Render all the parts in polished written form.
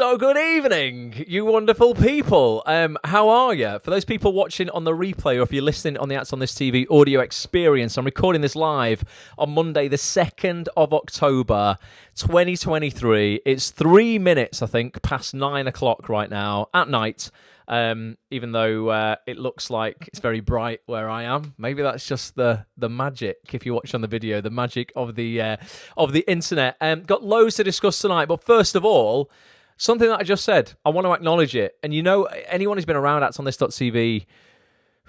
So good evening, you wonderful people. How are you? For those people watching on the replay, or if you're listening on the Acts on This TV audio experience, I'm recording this live on Monday, the 2nd of October, 2023. It's 3 minutes, I think, past 9 o'clock right now at night. Even though it looks like it's very bright where I am. Maybe that's just the magic, if you watch on the video, the magic of the internet. Got loads to discuss tonight, but first of all, something that I just said, I want to acknowledge it. And you know, anyone who's been around actsonthis.tv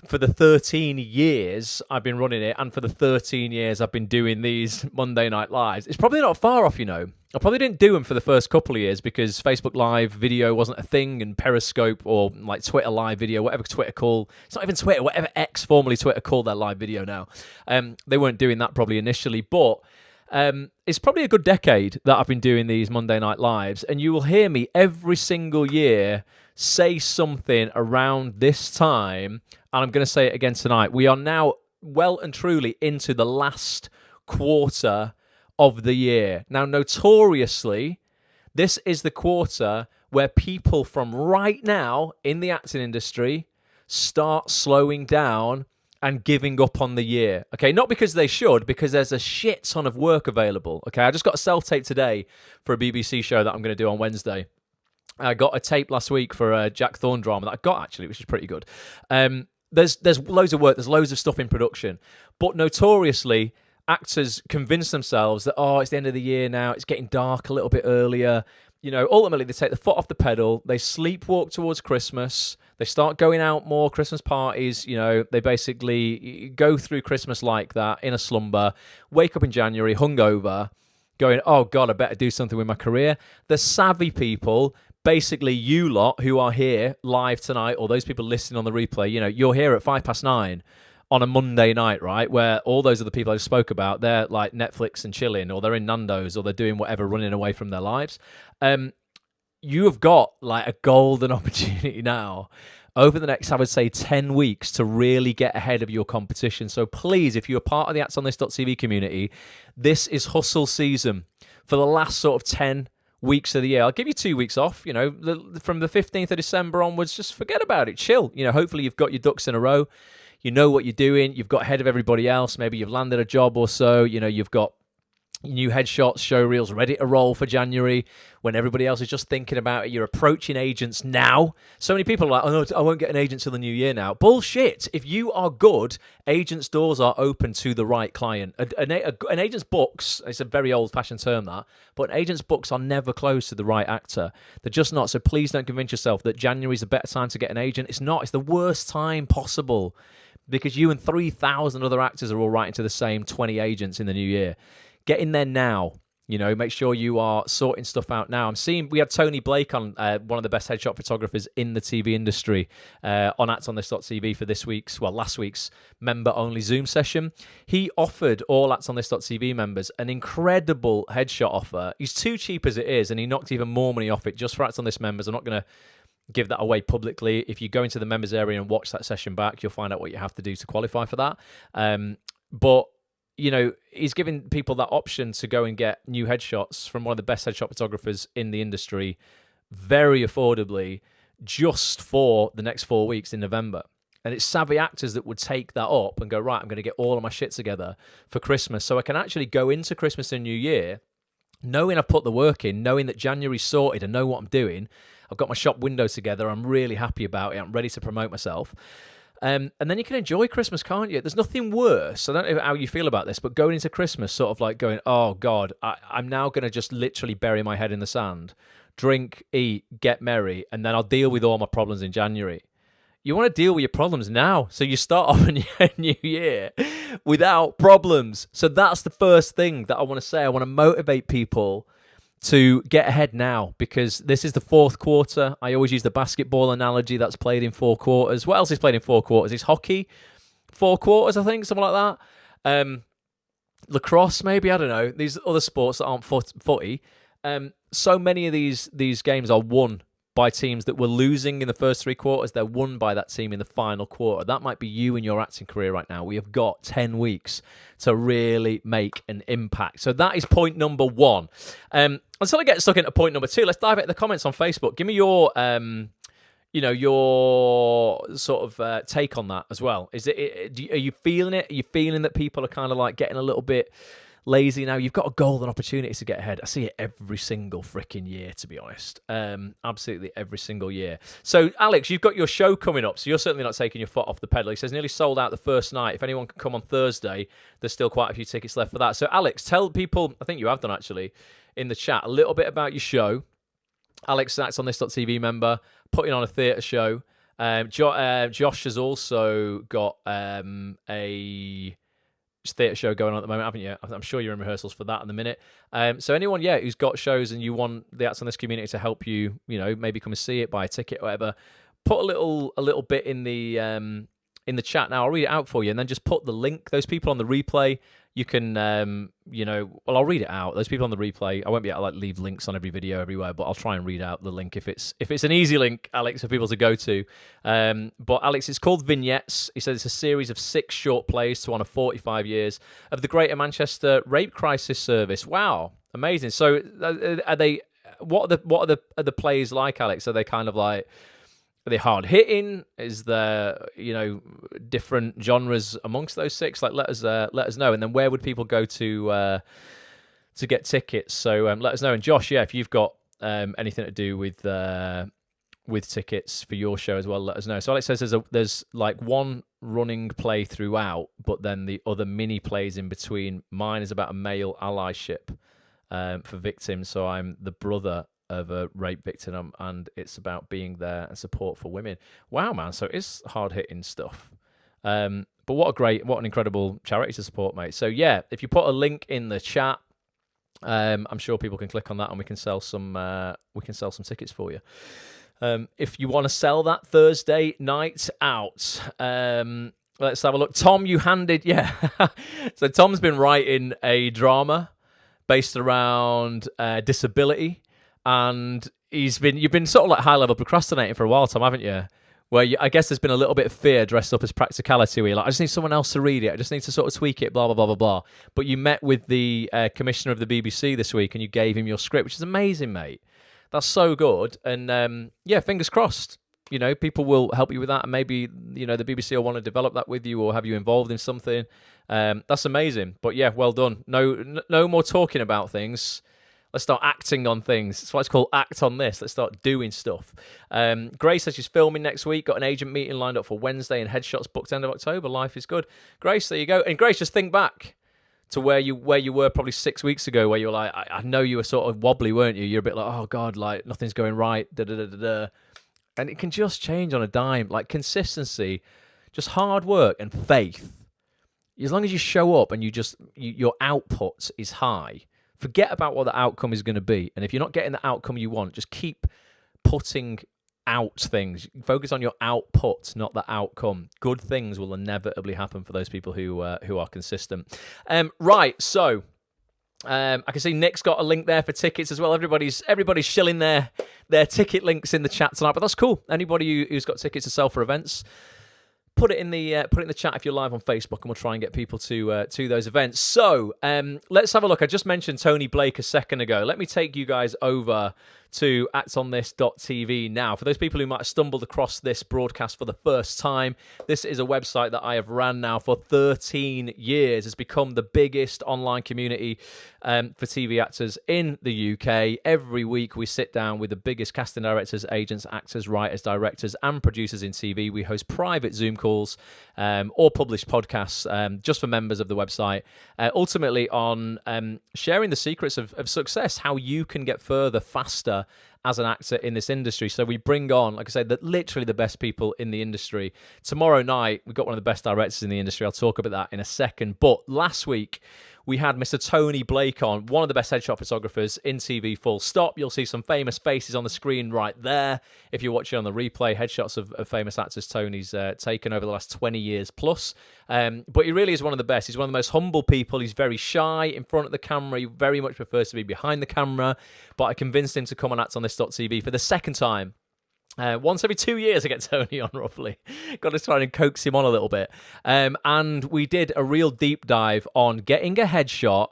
for the 13 years I've been running it, and for the 13 years I've been doing these Monday Night Lives, it's probably not far off, you know. I probably didn't do them for the first couple of years because Facebook Live video wasn't a thing, and Periscope or like Twitter Live video, whatever Twitter call, it's not even Twitter, whatever X, formerly Twitter, called their live video now. They weren't doing that probably initially, but it's probably a good decade that I've been doing these Monday Night Lives, and you will hear me every single year say something around this time, and I'm going to say it again tonight. We are now well and truly into the last quarter of the year. Now, notoriously, this is the quarter where people from right now in the acting industry start slowing down and giving up on the year. Okay, not because they should, because there's a shit ton of work available. Okay, I just got a self-tape today for a BBC show that I'm going to do on Wednesday. I got a tape last week for a Jack Thorne drama that I got, actually, which is pretty good. There's loads of work, there's loads of stuff in production, but notoriously, actors convince themselves that, it's the end of the year now, it's getting dark a little bit earlier. You know, ultimately, they take the foot off the pedal, they sleepwalk towards Christmas, they start going out more, Christmas parties, you know, they basically go through Christmas like that, in a slumber, wake up in January, hungover, going, oh God, I better do something with my career. The savvy people, basically you lot who are here live tonight, or those people listening on the replay, you know, you're here at 9:05 on a Monday night, right, where all those other people I spoke about, they're like Netflix and chilling, or they're in Nando's, or they're doing whatever, running away from their lives. You have got like a golden opportunity now over the next, I would say, 10 weeks to really get ahead of your competition. So please, if you're part of the actsonthis.tv community, this is hustle season for the last sort of 10 weeks of the year. I'll give you 2 weeks off, you know, from the 15th of December onwards, just forget about it, chill. You know, hopefully you've got your ducks in a row. You know what you're doing. You've got ahead of everybody else. Maybe you've landed a job or so. You know, you've got new headshots, show reels ready to roll for January when everybody else is just thinking about it. You're approaching agents now. So many people are like, oh no, I won't get an agent till the new year now. Bullshit. If you are good, agents' doors are open to the right client. An agent's books, it's a very old-fashioned term that, but an agent's books are never closed to the right actor. They're just not. So please don't convince yourself that January is a better time to get an agent. It's not. It's the worst time possible because you and 3,000 other actors are all writing to the same 20 agents in the new year. Get in there now. You know, make sure you are sorting stuff out now. I'm seeing we had Tony Blake on, one of the best headshot photographers in the TV industry, on actsonthis.tv for last week's member-only Zoom session. He offered all actsonthis.tv members an incredible headshot offer. He's too cheap as it is, and he knocked even more money off it just for Acts on This members. I'm not going to give that away publicly. If you go into the members area and watch that session back, you'll find out what you have to do to qualify for that. But you know, he's giving people that option to go and get new headshots from one of the best headshot photographers in the industry very affordably just for the next 4 weeks in November. And it's savvy actors that would take that up and go, right, I'm going to get all of my shit together for Christmas so I can actually go into Christmas and New Year knowing I've put the work in, knowing that January's sorted and know what I'm doing. I've got my shop window together. I'm really happy about it. I'm ready to promote myself. And then you can enjoy Christmas, can't you? There's nothing worse. I don't know how you feel about this, but going into Christmas, sort of like going, oh, God, I'm now going to just literally bury my head in the sand, drink, eat, get merry, and then I'll deal with all my problems in January. You want to deal with your problems now, so you start off a new year without problems. So that's the first thing that I want to say. I want to motivate people to get ahead now because this is the fourth quarter. I always use the basketball analogy that's played in 4 quarters. What else is played in 4 quarters? It's hockey, 4 quarters, I think, something like that. Lacrosse, maybe, I don't know. These other sports that aren't footy. So many of these games are won by teams that were losing in the first 3 quarters. They're won by that team in the final quarter. That might be you in your acting career right now. We have got 10 weeks to really make an impact. So that is point number 1. Until I get stuck into point number 2, let's dive into the comments on Facebook. Give me your your sort of take on that as well. Are you feeling it? Are you feeling that people are kind of like getting a little bit lazy now? You've got a golden opportunity to get ahead. I see it every single freaking year, to be honest. Absolutely every single year. So, Alex, you've got your show coming up, so you're certainly not taking your foot off the pedal. He says nearly sold out the first night. If anyone can come on Thursday, there's still quite a few tickets left for that. So, Alex, tell people, I think you have done actually, in the chat, a little bit about your show. Alex, that's on this.tv member, putting on a theatre show. Josh has also got a theatre show going on at the moment, haven't you? I'm sure you're in rehearsals for that in a minute. So anyone, who's got shows and you want the Acts on This community to help you, maybe come and see it, buy a ticket, whatever, put a little bit in the chat now. I'll read it out for you, and then just put the link. Those people on the replay, you can, I'll read it out. Those people on the replay, I won't be able to leave links on every video everywhere, but I'll try and read out the link if it's an easy link, Alex, for people to go to. But Alex, it's called Vignettes. He said it's a series of 6 short plays to honour 45 years of the Greater Manchester Rape Crisis Service. Wow, amazing. So, are they? What are the plays like, Alex? Are they kind of like? Are they hard hitting? Is there different genres amongst those 6? Let us know, and then where would people go to get tickets? So let us know. And Josh, if you've got anything to do with tickets for your show as well, let us know. So Alex says there's like one running play throughout, but then the other mini plays in between. Mine is about a male allyship for victims. So I'm the brother of a rape victim, and it's about being there and support for women. Wow, man! So it's hard-hitting stuff. But what an incredible charity to support, mate. So if you put a link in the chat, I'm sure people can click on that, and we can sell some tickets for you. If you want to sell that Thursday night out, let's have a look. Tom, you handed So Tom's been writing a drama based around disability. And you've been sort of like high-level procrastinating for a while, Tom, haven't you? Where I guess there's been a little bit of fear dressed up as practicality, where you're like, I just need someone else to read it. I just need to sort of tweak it, blah, blah, blah, blah, blah. But you met with the commissioner of the BBC this week, and you gave him your script, which is amazing, mate. That's so good. And, fingers crossed. People will help you with that, and maybe, the BBC will want to develop that with you or have you involved in something. That's amazing. But, well done. No more talking about things. Let's start acting on things. That's why it's called Act on This. Let's start doing stuff. Grace says she's filming next week. Got an agent meeting lined up for Wednesday and headshots booked end of October. Life is good. Grace, there you go. And Grace, just think back to where you were probably 6 weeks ago, where you were like, I know you were sort of wobbly, weren't you? You're a bit like, oh God, like nothing's going right. And it can just change on a dime. Like consistency, just hard work and faith. As long as you show up and your output is high, forget about what the outcome is going to be. And if you're not getting the outcome you want, just keep putting out things. Focus on your output, not the outcome. Good things will inevitably happen for those people who are consistent. Right, so I can see Nick's got a link there for tickets as well. Everybody's shilling their ticket links in the chat tonight, but that's cool. Anybody who's got tickets to sell for events, put it in the chat if you're live on Facebook, and we'll try and get people to those events. So let's have a look. I just mentioned Tony Blake a second ago. Let me take you guys over to actonthis.tv now. For those people who might have stumbled across this broadcast for the first time, this is a website that I have ran now for 13 years. It's become the biggest online community for TV actors in the UK. Every week we sit down with the biggest casting directors, agents, actors, writers, directors, and producers in TV. We host private Zoom calls or publish podcasts just for members of the website, ultimately on sharing the secrets of success, how you can get further faster as an actor in this industry. So we bring on, like I said, literally the best people in the industry. Tomorrow night, we've got one of the best directors in the industry. I'll talk about that in a second. But last week, we had Mr. Tony Blake on, one of the best headshot photographers in TV, full stop. You'll see some famous faces on the screen right there. If you're watching on the replay, headshots of famous actors Tony's taken over the last 20 years plus. But he really is one of the best. He's one of the most humble people. He's very shy in front of the camera. He very much prefers to be behind the camera. But I convinced him to come on Act on This.tv for the second time Once every 2 years, I get Tony on, roughly. Got to try and coax him on a little bit. And we did a real deep dive on getting a headshot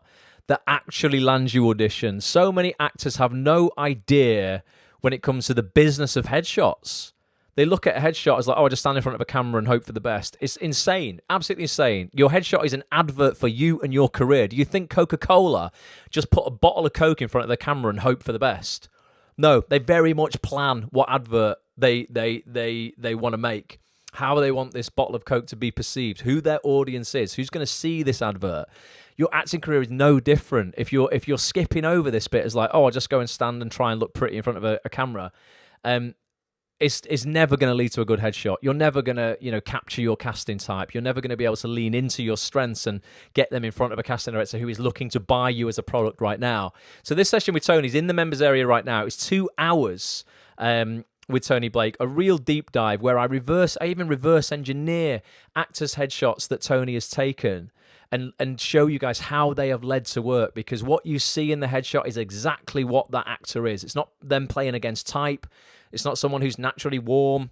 that actually lands you auditions. So many actors have no idea when it comes to the business of headshots. They look at a headshot as like, oh, I just stand in front of a camera and hope for the best. It's insane. Absolutely insane. Your headshot is an advert for you and your career. Do you think Coca-Cola just put a bottle of Coke in front of the camera and hope for the best? No, they very much plan what advert they want to make, how they want this bottle of Coke to be perceived, who their audience is, who's going to see this advert. Your acting career is no different. If you're skipping over this bit as like, oh, I'll just go and stand and try and look pretty in front of a camera, it's never going to lead to a good headshot. You're never going to, capture your casting type. You're never going to be able to lean into your strengths and get them in front of a casting director who is looking to buy you as a product right now. So this session with Tony is in the members area right now. It's 2 hours with Tony Blake, a real deep dive where I even reverse engineer actors' headshots that Tony has taken and show you guys how they have led to work, because what you see in the headshot is exactly what that actor is. It's not them playing against type. It's not someone who's naturally warm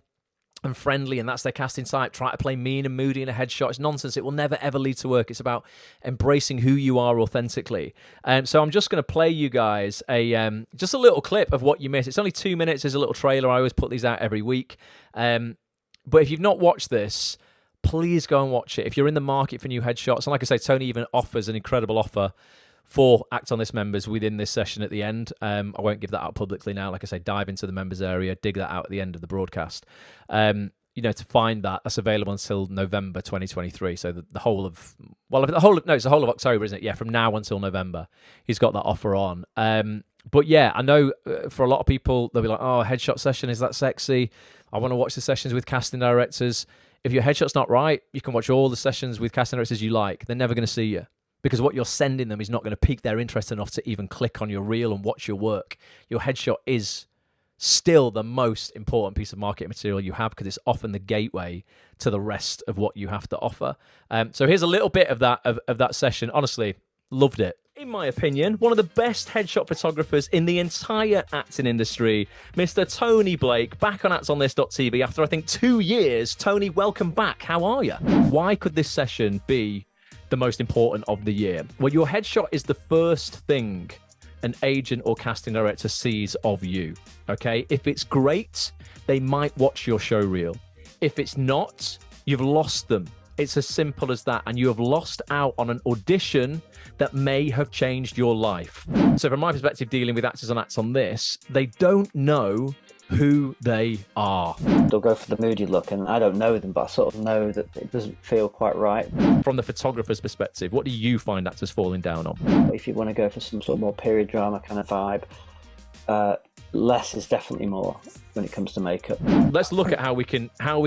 and friendly and that's their casting type. Try to play mean and moody in a headshot. It's nonsense. It will never, ever lead to work. It's about embracing who you are authentically. So I'm just going to play you guys just a little clip of what you missed. It's only 2 minutes. There's a little trailer. I always put these out every week. But if you've not watched this, please go and watch it. If you're in the market for new headshots, and like I say, Tony even offers an incredible offer for Act On This members within this session at the end. I won't give that out publicly now. Like I say, dive into the members area, dig that out at the end of the broadcast. To find that's available until November 2023. So the whole of October, isn't it? Yeah, from now until November, he's got that offer on. But yeah, I know for a lot of people, they'll be like, oh, headshot session, is that sexy? I want to watch the sessions with casting directors. If your headshot's not right, you can watch all the sessions with casting directors you like. They're never going to see you, because what you're sending them is not going to pique their interest enough to even click on your reel and watch your work. Your headshot is still the most important piece of marketing material you have, because it's often the gateway to the rest of what you have to offer. So here's a little bit of that session. Honestly, loved it. In my opinion, one of the best headshot photographers in the entire acting industry, Mr. Tony Blake, back on actsonthis.tv after, I think, 2 years. Tony, welcome back. How are you? Why could this session be the most important of the year? Well, your headshot is the first thing an agent or casting director sees of you, okay? If it's great, they might watch your show reel. If it's not, you've lost them. It's as simple as that, and you have lost out on an audition that may have changed your life. So from my perspective, dealing with actors on Acts on This, they don't know who they are. They'll go for the moody look, and I don't know them, but I sort of know that it doesn't feel quite right. From the photographer's perspective, what do you find actors falling down on? If you want to go for some sort of more period drama kind of vibe, less is definitely more when it comes to makeup. Let's look at how we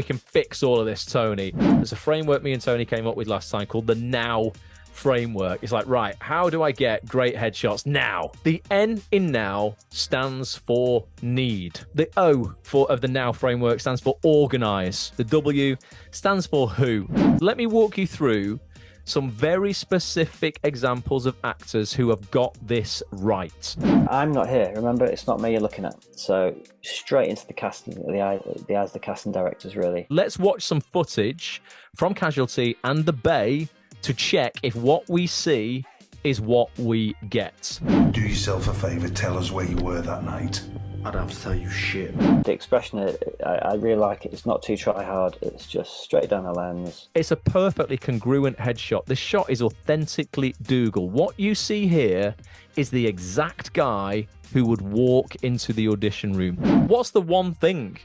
can fix all of this, Tony. There's a framework me and Tony came up with last time called the Now framework. It's like, right, how do I get great headshots now? The N in Now stands for need. The O of the Now framework stands for organize. The W stands for who. Let me walk you through some very specific examples of actors who have got this right. I'm not here. Remember, it's not me you're looking at. So straight into the casting, the eyes of the casting directors, really. Let's watch some footage from Casualty and The Bay to check if what we see is what we get. Do yourself a favour, tell us where you were that night. I don't have to tell you shit. The expression, I really like it. It's not too try hard. It's just straight down the lens. It's a perfectly congruent headshot. This shot is authentically Dougal. What you see here is the exact guy who would walk into the audition room. What's the one thing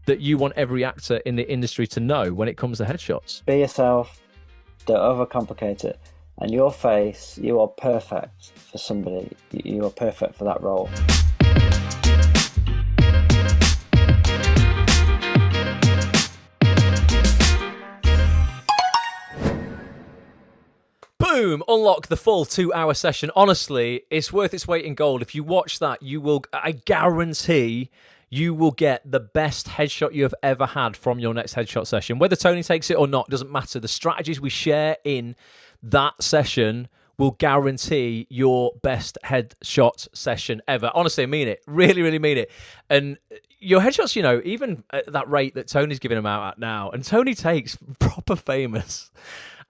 that you want every actor in the industry to know when it comes to headshots? Be yourself. Don't overcomplicate it. And your face, you are perfect for somebody. You are perfect for that role. Boom! Unlock the full 2-hour session. Honestly, it's worth its weight in gold. If you watch that, you will, I guarantee, you will get the best headshot you have ever had from your next headshot session. Whether Tony takes it or not, doesn't matter. The strategies we share in that session will guarantee your best headshot session ever. Honestly, I mean it. Really, really mean it. And your headshots, even at that rate that Tony's giving them out at now, and Tony takes proper famous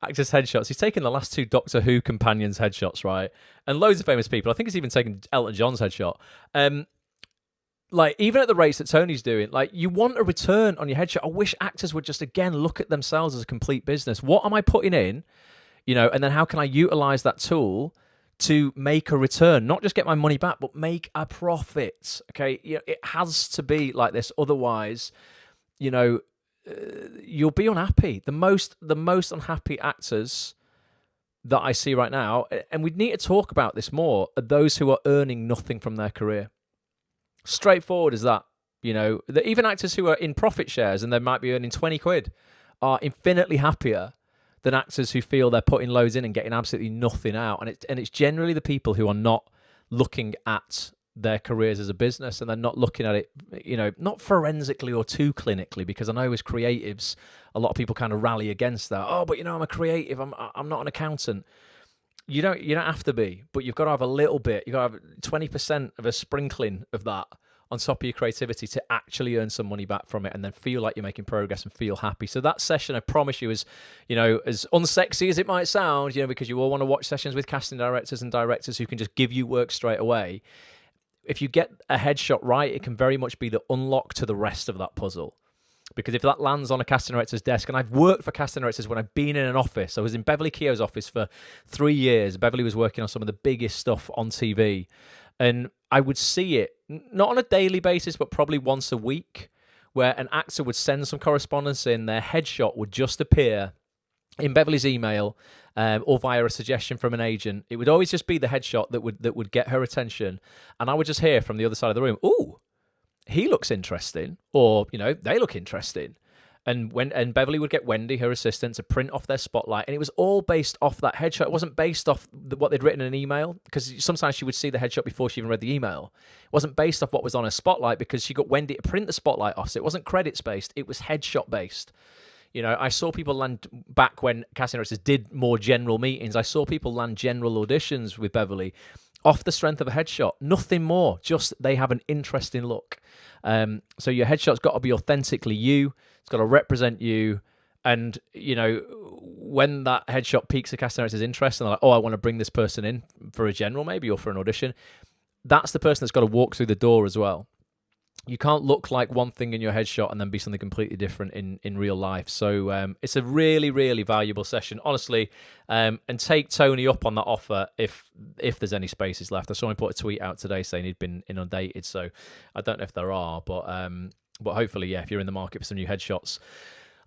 actors' headshots. He's taken the last 2 Doctor Who companions' headshots, right? And loads of famous people. I think he's even taken Elton John's headshot. Like, even at the rates that Tony's doing, like, you want a return on your headshot. I wish actors would just, again, look at themselves as a complete business. What am I putting in? And then how can I utilize that tool to make a return? Not just get my money back, but make a profit. Okay? It has to be like this. Otherwise, you'll be unhappy. The most unhappy actors that I see right now, and we need to talk about this more, are those who are earning nothing from their career. Straightforward as that. Even actors who are in profit shares and they might be earning 20 quid are infinitely happier than actors who feel they're putting loads in and getting absolutely nothing out. And it's generally the people who are not looking at their careers as a business, and they're not looking at it, not forensically or too clinically, because I know as creatives, a lot of people kind of rally against that. Oh, but I'm a creative. I'm not an accountant. You don't have to be, but you've got to have a little bit. You've got to have 20% of a sprinkling of that on top of your creativity to actually earn some money back from it, and then feel like you're making progress and feel happy. So that session, I promise you, is, as unsexy as it might sound, because you all want to watch sessions with casting directors and directors who can just give you work straight away. If you get a headshot right, it can very much be the unlock to the rest of that puzzle. Because if that lands on a casting director's desk, and I've worked for casting directors when I've been in an office. I was in Beverly Keogh's office for 3 years. Beverly was working on some of the biggest stuff on TV. And I would see it, not on a daily basis, but probably once a week, where an actor would send some correspondence in, their headshot would just appear in Beverly's email, or via a suggestion from an agent. It would always just be the headshot that would get her attention. And I would just hear from the other side of the room, "Ooh, he looks interesting," or, "they look interesting." And Beverly would get Wendy, her assistant, to print off their spotlight, and it was all based off that headshot. It wasn't based off what they'd written in an email, because sometimes she would see the headshot before she even read the email. It wasn't based off what was on her spotlight, because she got Wendy to print the spotlight off, so it wasn't credits based, it was headshot based. I saw people land, back when casting directors did more general meetings, I saw people land general auditions with Beverly off the strength of a headshot. Nothing more, just they have an interesting look. So your headshot's got to be authentically you. It's got to represent you. And, when that headshot piques a casting director's interest and they're like, "Oh, I want to bring this person in for a general maybe, or for an audition," that's the person that's got to walk through the door as well. You can't look like one thing in your headshot and then be something completely different in real life. So it's a really, really valuable session, honestly. And take Tony up on that offer if there's any spaces left. I saw him put a tweet out today saying he'd been inundated, so I don't know if there are, but hopefully, yeah, if you're in the market for some new headshots.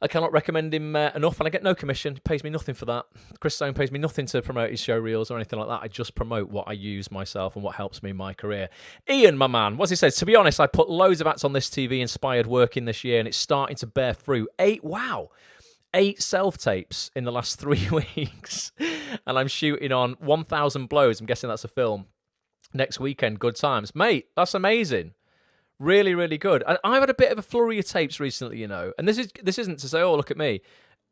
I cannot recommend him enough, and I get no commission. He pays me nothing for that. Chris Stone pays me nothing to promote his show reels or anything like that. I just promote what I use myself and what helps me in my career. Ian, my man, what's he said? "To be honest, I put loads of acts on this TV inspired work in this year, and it's starting to bear fruit. 8 self-tapes in the last 3 weeks. And I'm shooting on 1,000 Blows. I'm guessing that's a film. Next weekend, good times. Mate, that's amazing. Really, really good. I've had a bit of a flurry of tapes recently, and this isn't to say, "Oh, look at me."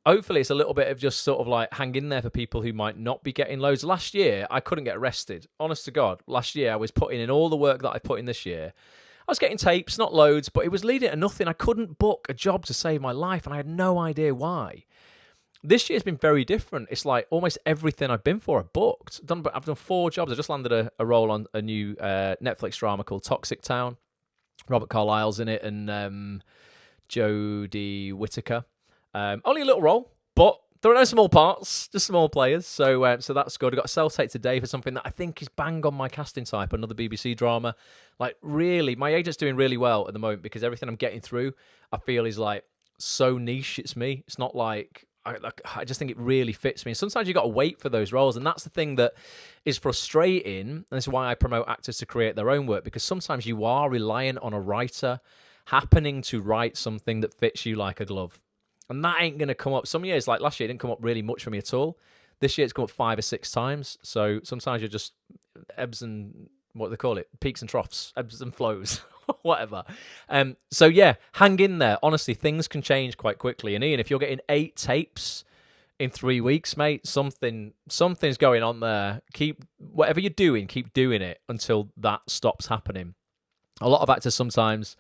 Hopefully it's a little bit of just sort of like hang in there for people who might not be getting loads. Last year, I couldn't get arrested. Honest to God. Last year, I was putting in all the work that I put in this year. I was getting tapes, not loads, but it was leading to nothing. I couldn't book a job to save my life, and I had no idea why. This year's been very different. It's like almost everything I've been for, I've booked. I've done 4 jobs. I just landed a role on a new Netflix drama called Toxic Town. Robert Carlyle's in it, and Jodie Whittaker. Only a little role, but there are no small parts, just small players. So that's good. I got a self-tape today for something that I think is bang on my casting type, another BBC drama. Like, really, my agent's doing really well at the moment, because everything I'm getting through, I feel is like so niche. It's me. It's not like I just think it really fits me. And sometimes you got to wait for those roles, and that's the thing that is frustrating. And this is why I promote actors to create their own work, because sometimes you are reliant on a writer happening to write something that fits you like a glove, and that ain't gonna come up. Some years, like last year, it didn't come up really much for me at all. This year, it's come up 5 or 6 times. So sometimes you're just ebbs and what do they call it, peaks and troughs, ebbs and flows. Whatever. So yeah, hang in there. Honestly, things can change quite quickly. And Ian, if you're getting 8 tapes in 3 weeks, mate, something's going on there. Keep whatever you're doing, keep doing it until that stops happening. A lot of actors sometimes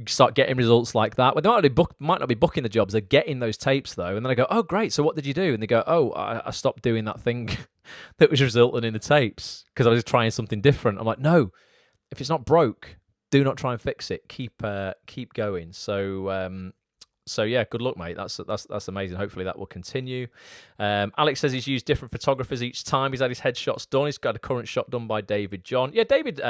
start getting results like that. But they might not be booking the jobs. They're getting those tapes though, and then I go, "Oh, great! So what did you do?" And they go, "Oh, I stopped doing that thing that was resulting in the tapes because I was trying something different." I'm like, "No, if it's not broke, do not try and fix it. Keep going." So yeah, good luck, mate. That's amazing. Hopefully that will continue. Alex says he's used different photographers each time. He's had his headshots done. He's got a current shot done by David John. Yeah, David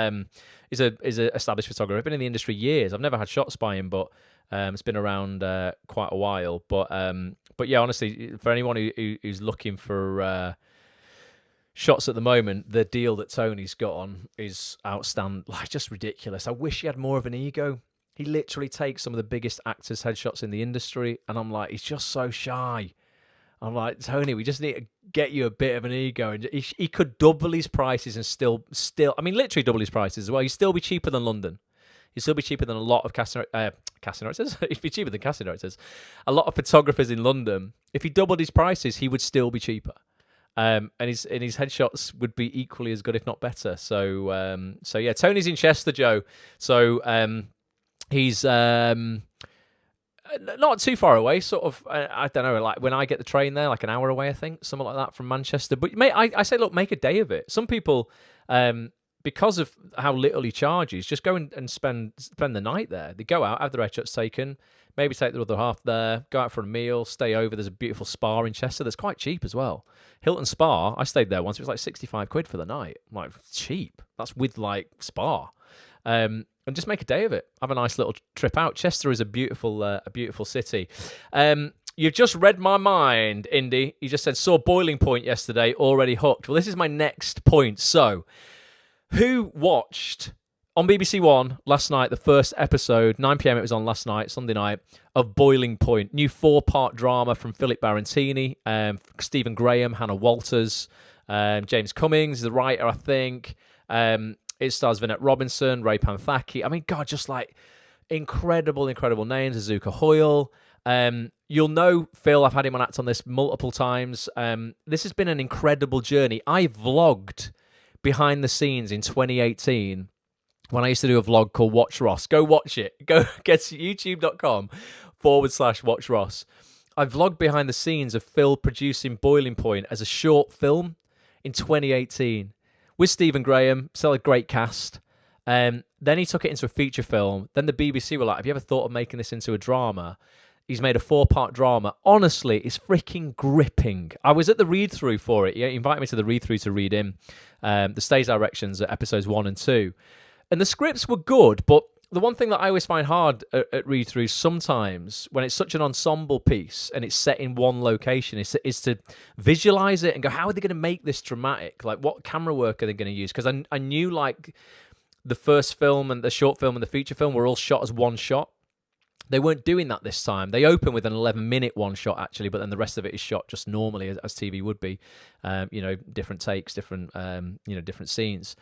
is a established photographer. I've been in the industry years. I've never had shots by him, but it's been around quite a while. But yeah, honestly, for anyone who's looking for shots at the moment, the deal that Tony's got on is outstanding. Like, just ridiculous. I wish he had more of an ego. He literally takes some of the biggest actors' headshots in the industry, and I'm like, he's just so shy. I'm like, Tony, we just need to get you a bit of an ego. And he could double his prices and still, I mean, literally double his prices as well. He'd still be cheaper than London. He'd still be cheaper than a lot of casting directors. He'd be cheaper than casting directors. A lot of photographers in London. If he doubled his prices, he would still be cheaper. And his headshots would be equally as good, if not better. So yeah, Tony's in Chester, Joe. So he's not too far away, sort of. I don't know, like when I get the train there, like an hour away, I think, something like that from Manchester. But mate, I say, look, make a day of it. Some people, because of how little he charges, just go and spend the night there. They go out, have their headshots taken, maybe take the other half there, go out for a meal, stay over. There's a beautiful spa in Chester that's quite cheap as well. Hilton Spa, I stayed there once. It was like 65 quid for the night. I'm like, cheap. That's with like spa. And just make a day of it. Have a nice little trip out. Chester is a beautiful city. You've just read my mind, Indy. You just said, saw Boiling Point yesterday, already hooked. Well, this is my next point. So, who watched on BBC One last night, the first episode, 9 p.m. it was on last night, Sunday night, of Boiling Point. New 4-part drama from Philip Barantini, Stephen Graham, Hannah Walters, James Cummings, the writer, I think. It stars Vinette Robinson, Ray Panthaki. I mean, God, just like incredible names. Azuka Hoyle. You'll know Phil. I've had him on Act on this multiple times. This has been an incredible journey. I vlogged behind the scenes in 2018 when I used to do a vlog called Watch Ross. Go watch it. Go get to youtube.com/Watch Ross. I vlogged behind the scenes of Phil producing Boiling Point as a short film in 2018. With Stephen Graham, still a great cast. Then he took it into a feature film. Then the BBC were like, have you ever thought of making this into a drama? He's made a 4-part drama. Honestly, it's freaking gripping. I was at the read-through for it. He invited me to the read-through to read in the stage directions at episodes 1 and 2. And the scripts were good, but the one thing that I always find hard at read-throughs sometimes, when it's such an ensemble piece and it's set in one location, is to visualize it and go, how are they going to make this dramatic? Like, what camera work are they going to use? Because I knew, like, the first film and the short film and the feature film were all shot as one shot. They weren't doing that this time. They open with an 11-minute one shot, actually, but then the rest of it is shot just normally, as TV would be. Different takes, different scenes.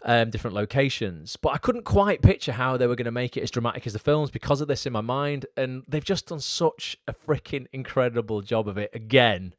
Different locations, but I couldn't quite picture how they were going to make it as dramatic as the films because of this in my mind, and they've just done such a freaking incredible job of it again.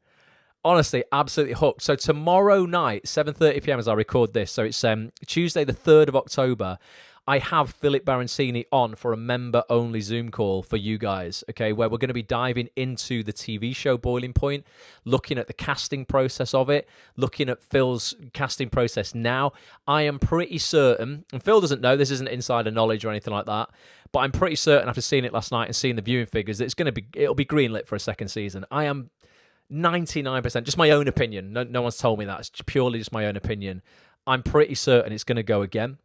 Honestly, absolutely hooked. So tomorrow night, 7:30 p.m. as I record this, so it's Tuesday the 3rd of October, I have Philip Barantini on for a member-only Zoom call for you guys, okay, where we're going to be diving into the TV show Boiling Point, looking at the casting process of it, looking at Phil's casting process now. I am pretty certain, and Phil doesn't know, this isn't insider knowledge or anything like that, but I'm pretty certain after seeing it last night and seeing the viewing figures that it'll be greenlit for a second season. I am 99%, just my own opinion. No one's told me that. It's purely just my own opinion. I'm pretty certain it's going to go again.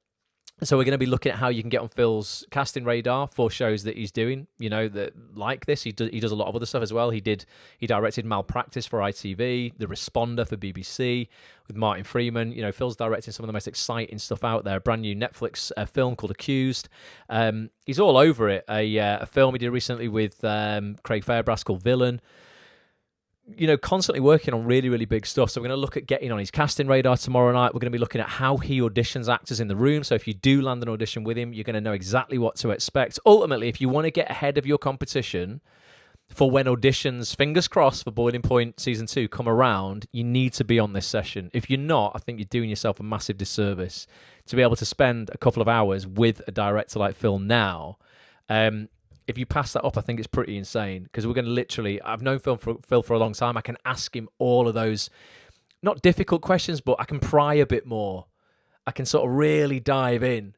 So we're going to be looking at how you can get on Phil's casting radar for shows that he's doing, that like this. He does a lot of other stuff as well. He directed Malpractice for ITV, The Responder for BBC with Martin Freeman. Phil's directing some of the most exciting stuff out there. A brand new Netflix film called Accused. He's all over it. A film he did recently with Craig Fairbrass called Villain. Constantly working on really, really big stuff. So we're going to look at getting on his casting radar tomorrow night. We're going to be looking at how he auditions actors in the room. So if you do land an audition with him, you're going to know exactly what to expect. Ultimately, if you want to get ahead of your competition for when auditions, fingers crossed, for Boiling Point Season 2 come around, you need to be on this session. If you're not, I think you're doing yourself a massive disservice to be able to spend a couple of hours with a director like Phil now If you pass that up, I think it's pretty insane because we're going to literally. I've known Phil for a long time. I can ask him all of those, not difficult questions, but I can pry a bit more. I can sort of really dive in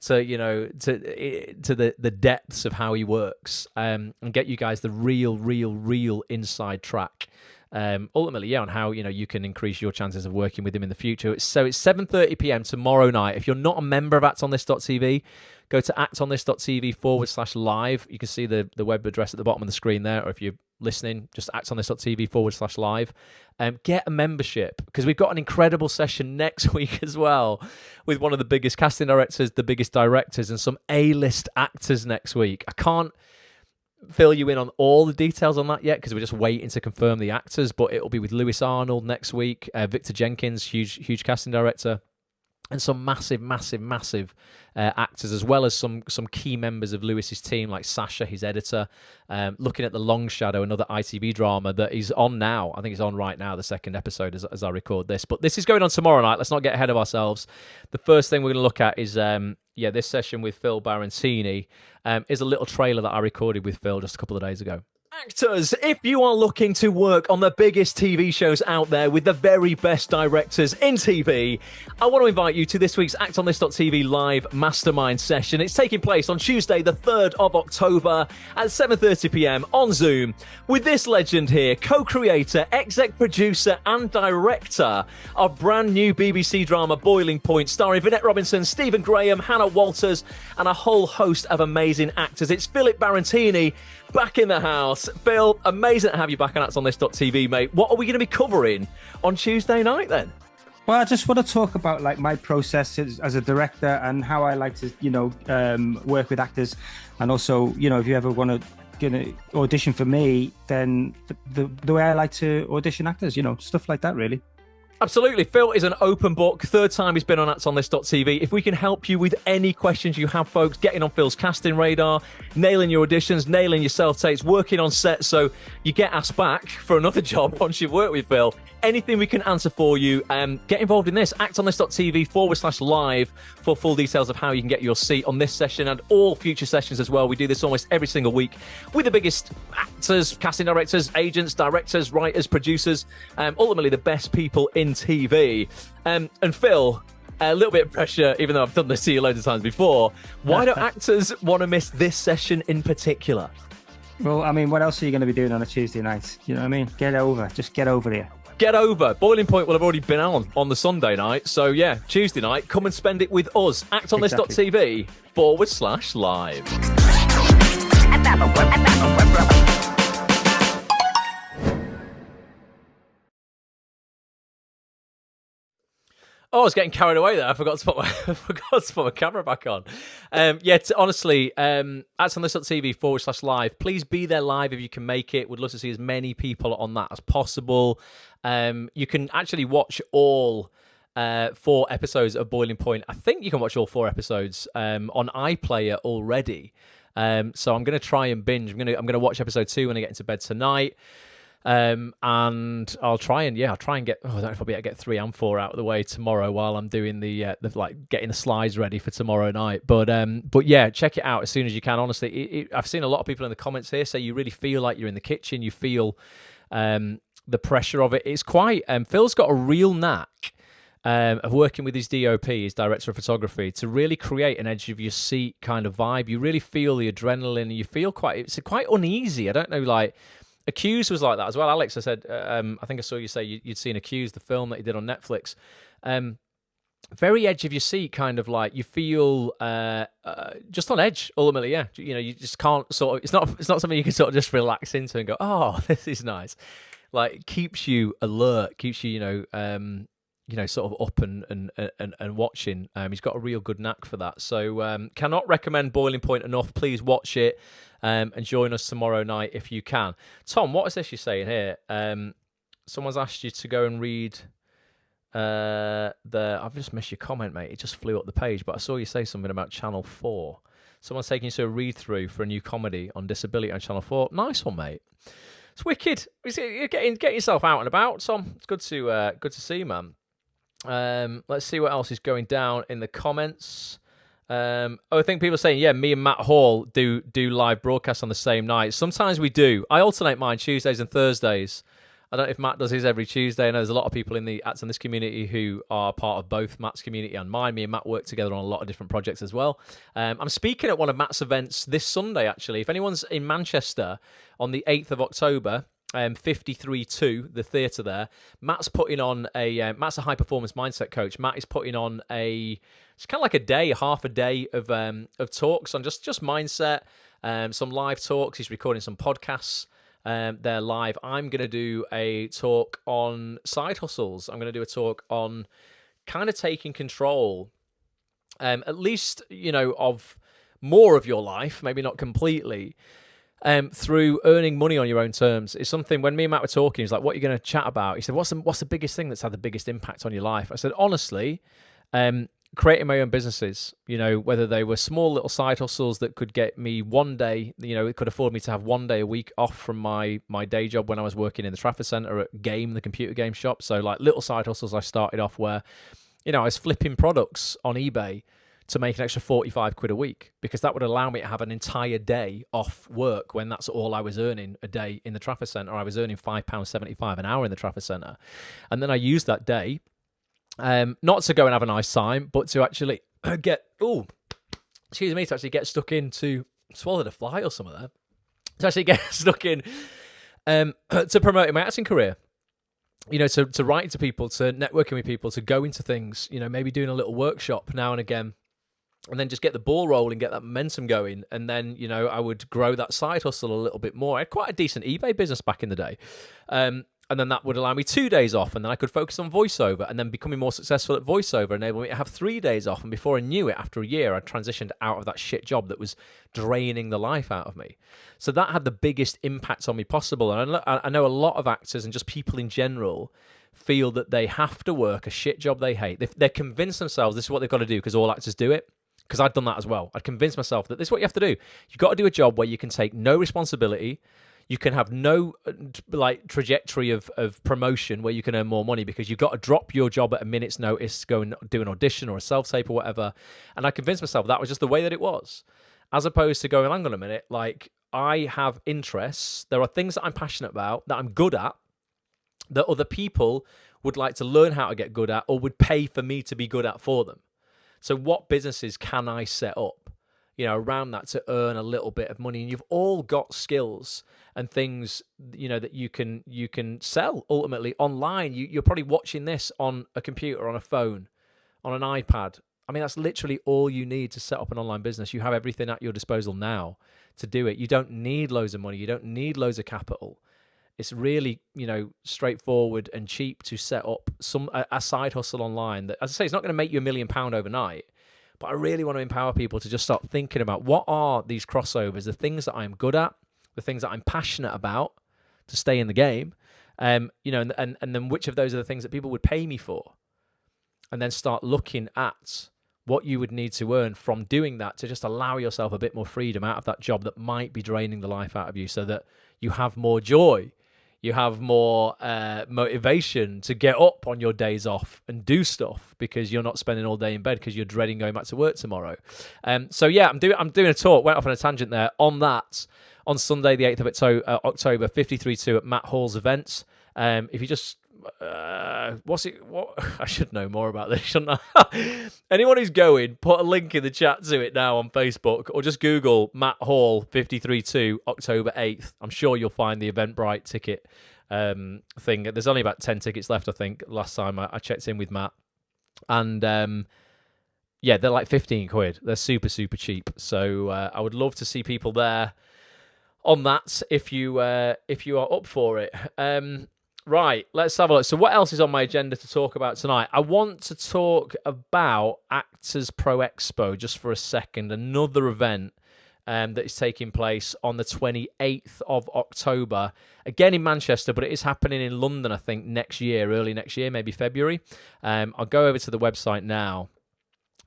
to the depths of how he works, and get you guys the real inside track. Ultimately, on how you can increase your chances of working with him in the future. So it's 7:30 p.m. tomorrow night. If you're not a member of actonthis.tv, go to actonthis.tv/live. You can see the web address at the bottom of the screen there, or if you're listening, just actonthis.tv/live. Get a membership because we've got an incredible session next week as well with one of the biggest casting directors, the biggest directors, and some A-list actors next week. I can't fill you in on all the details on that yet because we're just waiting to confirm the actors, but it'll be with Lewis Arnold next week, Victor Jenkins, huge casting director, and some massive actors, as well as some key members of Lewis's team like Sasha, his editor, looking at The Long Shadow, another ITV drama that is on now. I think it's on right now, the second episode as I record this, but this is going on tomorrow night. Let's not get ahead of ourselves. The first thing we're going to look at is this session with Phil Barantini is a little trailer that I recorded with Phil just a couple of days ago. Actors, if you are looking to work on the biggest TV shows out there with the very best directors in TV, I want to invite you to this week's actonthis.tv live mastermind session. It's taking place on Tuesday, the 3rd of October at 7:30 p.m. on Zoom with this legend here, co-creator, exec producer and director of brand new BBC drama Boiling Point, starring Vinette Robinson, Stephen Graham, Hannah Walters and a whole host of amazing actors. It's Philip Barantini back in the house. Phil, amazing to have you back on actonthis.tv, mate. What are we going to be covering on Tuesday night then? Well, I just want to talk about like my process as a director and how I like to, work with actors. And also, if you ever want to audition for me, then the way I like to audition actors, stuff like that, really. Absolutely. Phil is an open book. Third time he's been on actonthis.tv. If we can help you with any questions you have, folks, getting on Phil's casting radar, nailing your auditions, nailing your self-tapes, working on set so you get asked back for another job once you've worked with Phil, anything we can answer for you, get involved in this. actonthis.tv/live for full details of how you can get your seat on this session and all future sessions as well. We do this almost every single week with the biggest actors, casting directors, agents, directors, writers, producers, ultimately the best people in TV. And Phil, a little bit of pressure, even though I've done this to you loads of times before. Why don't actors want to miss this session in particular? Well, I mean, what else are you going to be doing on a Tuesday night? You know what I mean? Just get over here. Get over. Boiling Point will have already been on the Sunday night. So yeah, Tuesday night, come and spend it with us. actonthis.tv/live. Oh, I was getting carried away there. I forgot to put my camera back on. Honestly, actonthis.tv/live. Please be there live if you can make it. Would love to see as many people on that as possible. You can actually watch all 4 episodes of Boiling Point. I think you can watch all 4 episodes on iPlayer already. So I'm going to try and binge. I'm going to watch episode 2 when I get into bed tonight. And I'll try and get. I don't know if I'll be able to get 3 and 4 out of the way tomorrow while I'm doing the getting the slides ready for tomorrow night. But yeah, check it out as soon as you can. Honestly, I've seen a lot of people in the comments here say you really feel like you're in the kitchen. You feel the pressure of it. It's quite. Phil's got a real knack of working with his DOP, his director of photography, to really create an edge of your seat kind of vibe. You really feel the adrenaline. You feel it's quite uneasy. I don't know, like. Accused was like that as well. Alex, I said, I think I saw you say you'd seen Accused, the film that he did on Netflix. Very edge of your seat, kind of like you feel just on edge. Ultimately, yeah. You just can't it's not something you can sort of just relax into and go, oh, this is nice. Like it keeps you alert, keeps you, sort of up and watching. He's got a real good knack for that. So cannot recommend Boiling Point enough. Please watch it. And join us tomorrow night if you can. Tom, what is this you're saying here? Someone's asked you to go and read I've just missed your comment, mate. It just flew up the page, but I saw you say something about Channel 4. Someone's taking you to a read-through for a new comedy on disability on Channel 4. Nice one, mate. It's wicked. You're getting yourself out and about, Tom. It's good to see, man. Let's see what else is going down in the comments. I think people are saying, yeah, me and Matt Hall do live broadcasts on the same night. Sometimes we do. I alternate mine Tuesdays and Thursdays. I don't know if Matt does his every Tuesday. I know there's a lot of people in the Acts on this community who are part of both Matt's community and mine. Me and Matt work together on a lot of different projects as well. I'm speaking at one of Matt's events this Sunday, actually. If anyone's in Manchester on the 8th of October, 53.2, the theatre there, Matt's putting on Matt's a high-performance mindset coach. Matt is putting on it's kind of like a day, half a day of talks on just mindset, some live talks. He's recording some podcasts. They're live. I'm going to do a talk on side hustles. I'm going to do a talk on kind of taking control, at least, of more of your life, maybe not completely, through earning money on your own terms. It's something, when me and Matt were talking, he's like, what are you going to chat about? He said, what's the biggest thing that's had the biggest impact on your life? I said, honestly, creating my own businesses, whether they were small little side hustles that could get me one day, it could afford me to have one day a week off from my day job when I was working in the Trafford Centre at the computer game shop. So like little side hustles I started off where, I was flipping products on eBay to make an extra 45 quid a week, because that would allow me to have an entire day off work when that's all I was earning a day in the Trafford Centre. I was earning £5.75 an hour in the Trafford Centre. And then I used that day, not to go and have a nice time, but to actually get stuck in to swallowed a fly or something there. To actually get stuck in to promoting my acting career. To write to people, to networking with people, to go into things, maybe doing a little workshop now and again, and then just get the ball rolling, get that momentum going. And then, I would grow that side hustle a little bit more. I had quite a decent eBay business back in the day. And then that would allow me 2 days off, and then I could focus on voiceover, and then becoming more successful at voiceover enabled me to have 3 days off. And before I knew it, after a year, I transitioned out of that shit job that was draining the life out of me. So that had the biggest impact on me possible. And I know a lot of actors and just people in general feel that they have to work a shit job they hate. They're convinced themselves this is what they've got to do because all actors do it. Because I'd done that as well. I'd convinced myself that this is what you have to do. You've got to do a job where you can take no responsibility. You can have no trajectory of promotion where you can earn more money, because you've got to drop your job at a minute's notice, go and do an audition or a self-tape or whatever. And I convinced myself that was just the way that it was. As opposed to going, hang on a minute, I have interests. There are things that I'm passionate about, that I'm good at, that other people would like to learn how to get good at or would pay for me to be good at for them. So what businesses can I set up, around that to earn a little bit of money? And you've all got skills and things, that you can sell ultimately online. You're probably watching this on a computer, on a phone, on an iPad. I mean, that's literally all you need to set up an online business. You have everything at your disposal now to do it. You don't need loads of money. You don't need loads of capital. It's really, straightforward and cheap to set up a side hustle online that, as I say, it's not going to make you £1 million overnight. But I really want to empower people to just start thinking about what are these crossovers, the things that I'm good at, the things that I'm passionate about to stay in the game, and then which of those are the things that people would pay me for, and then start looking at what you would need to earn from doing that to just allow yourself a bit more freedom out of that job that might be draining the life out of you, so that you have more joy. You have more motivation to get up on your days off and do stuff, because you're not spending all day in bed because you're dreading going back to work tomorrow. So yeah, I'm doing a talk. Went off on a tangent there on that on Sunday, the 8th of October, 53.2 at Matt Hall's events. If you just I should know more about this, shouldn't I? Anyone who's going, put a link in the chat to it now on Facebook, or just Google Matt Hall 53.2 October 8th. I'm sure you'll find the Eventbrite ticket thing. There's only about 10 tickets left, I think, last time I checked in with Matt. And they're like 15 quid. They're super, super cheap. So I would love to see people there on that if you are up for it. Right, let's have a look. So what else is on my agenda to talk about tonight? I want to talk about Actors Pro Expo just for a second, another event that is taking place on the 28th of October, again in Manchester, but it is happening in London, I think, early next year, maybe February. I'll go over to the website now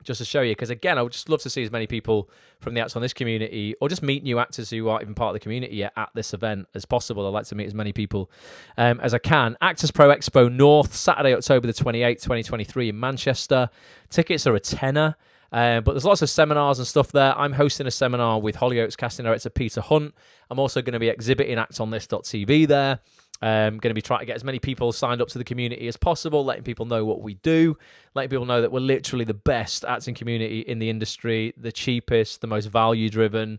just to show you, because again, I would just love to see as many people from the Acts on This community, or just meet new actors who aren't even part of the community yet at this event as possible. I'd like to meet as many people as I can. Actors Pro Expo North, Saturday, October the 28th, 2023 in Manchester. Tickets are a tenner. But there's lots of seminars and stuff there. I'm hosting a seminar with Hollyoaks casting director Peter Hunt. I'm also going to be exhibiting actsonthis.tv there. Going to be trying to get as many people signed up to the community as possible, letting people know what we do, letting people know that we're literally the best acting community in the industry, the cheapest, the most value-driven,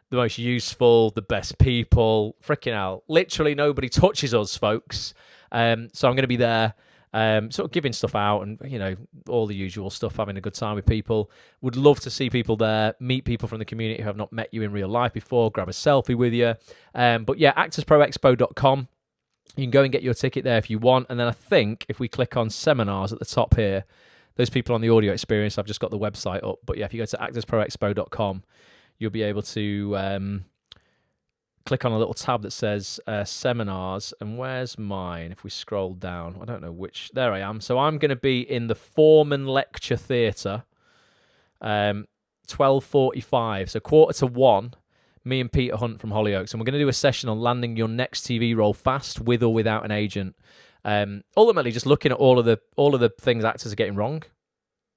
the most useful, the best people. Freaking hell. Literally nobody touches us, folks. So I'm going to be there, sort of giving stuff out and, you know, all the usual stuff, having a good time with people. Would love to see people there, meet people from the community who have not met you in real life before, grab a selfie with you. But yeah, actorsproexpo.com. You can go and get your ticket there if you want. And then I think if we click on seminars at the top here, those people on the audio experience, I've just got the website up. But yeah, if you go to actorsproexpo.com, you'll be able to click on a little tab that says seminars. And where's mine? If we scroll down, I don't know which. There I am. So I'm going to be in the Foreman Lecture Theatre, 12:45. So 1:45. Me and Peter Hunt from Hollyoaks, and we're going to do a session on landing your next TV role fast, with or without an agent. Ultimately, just looking at all of the things actors are getting wrong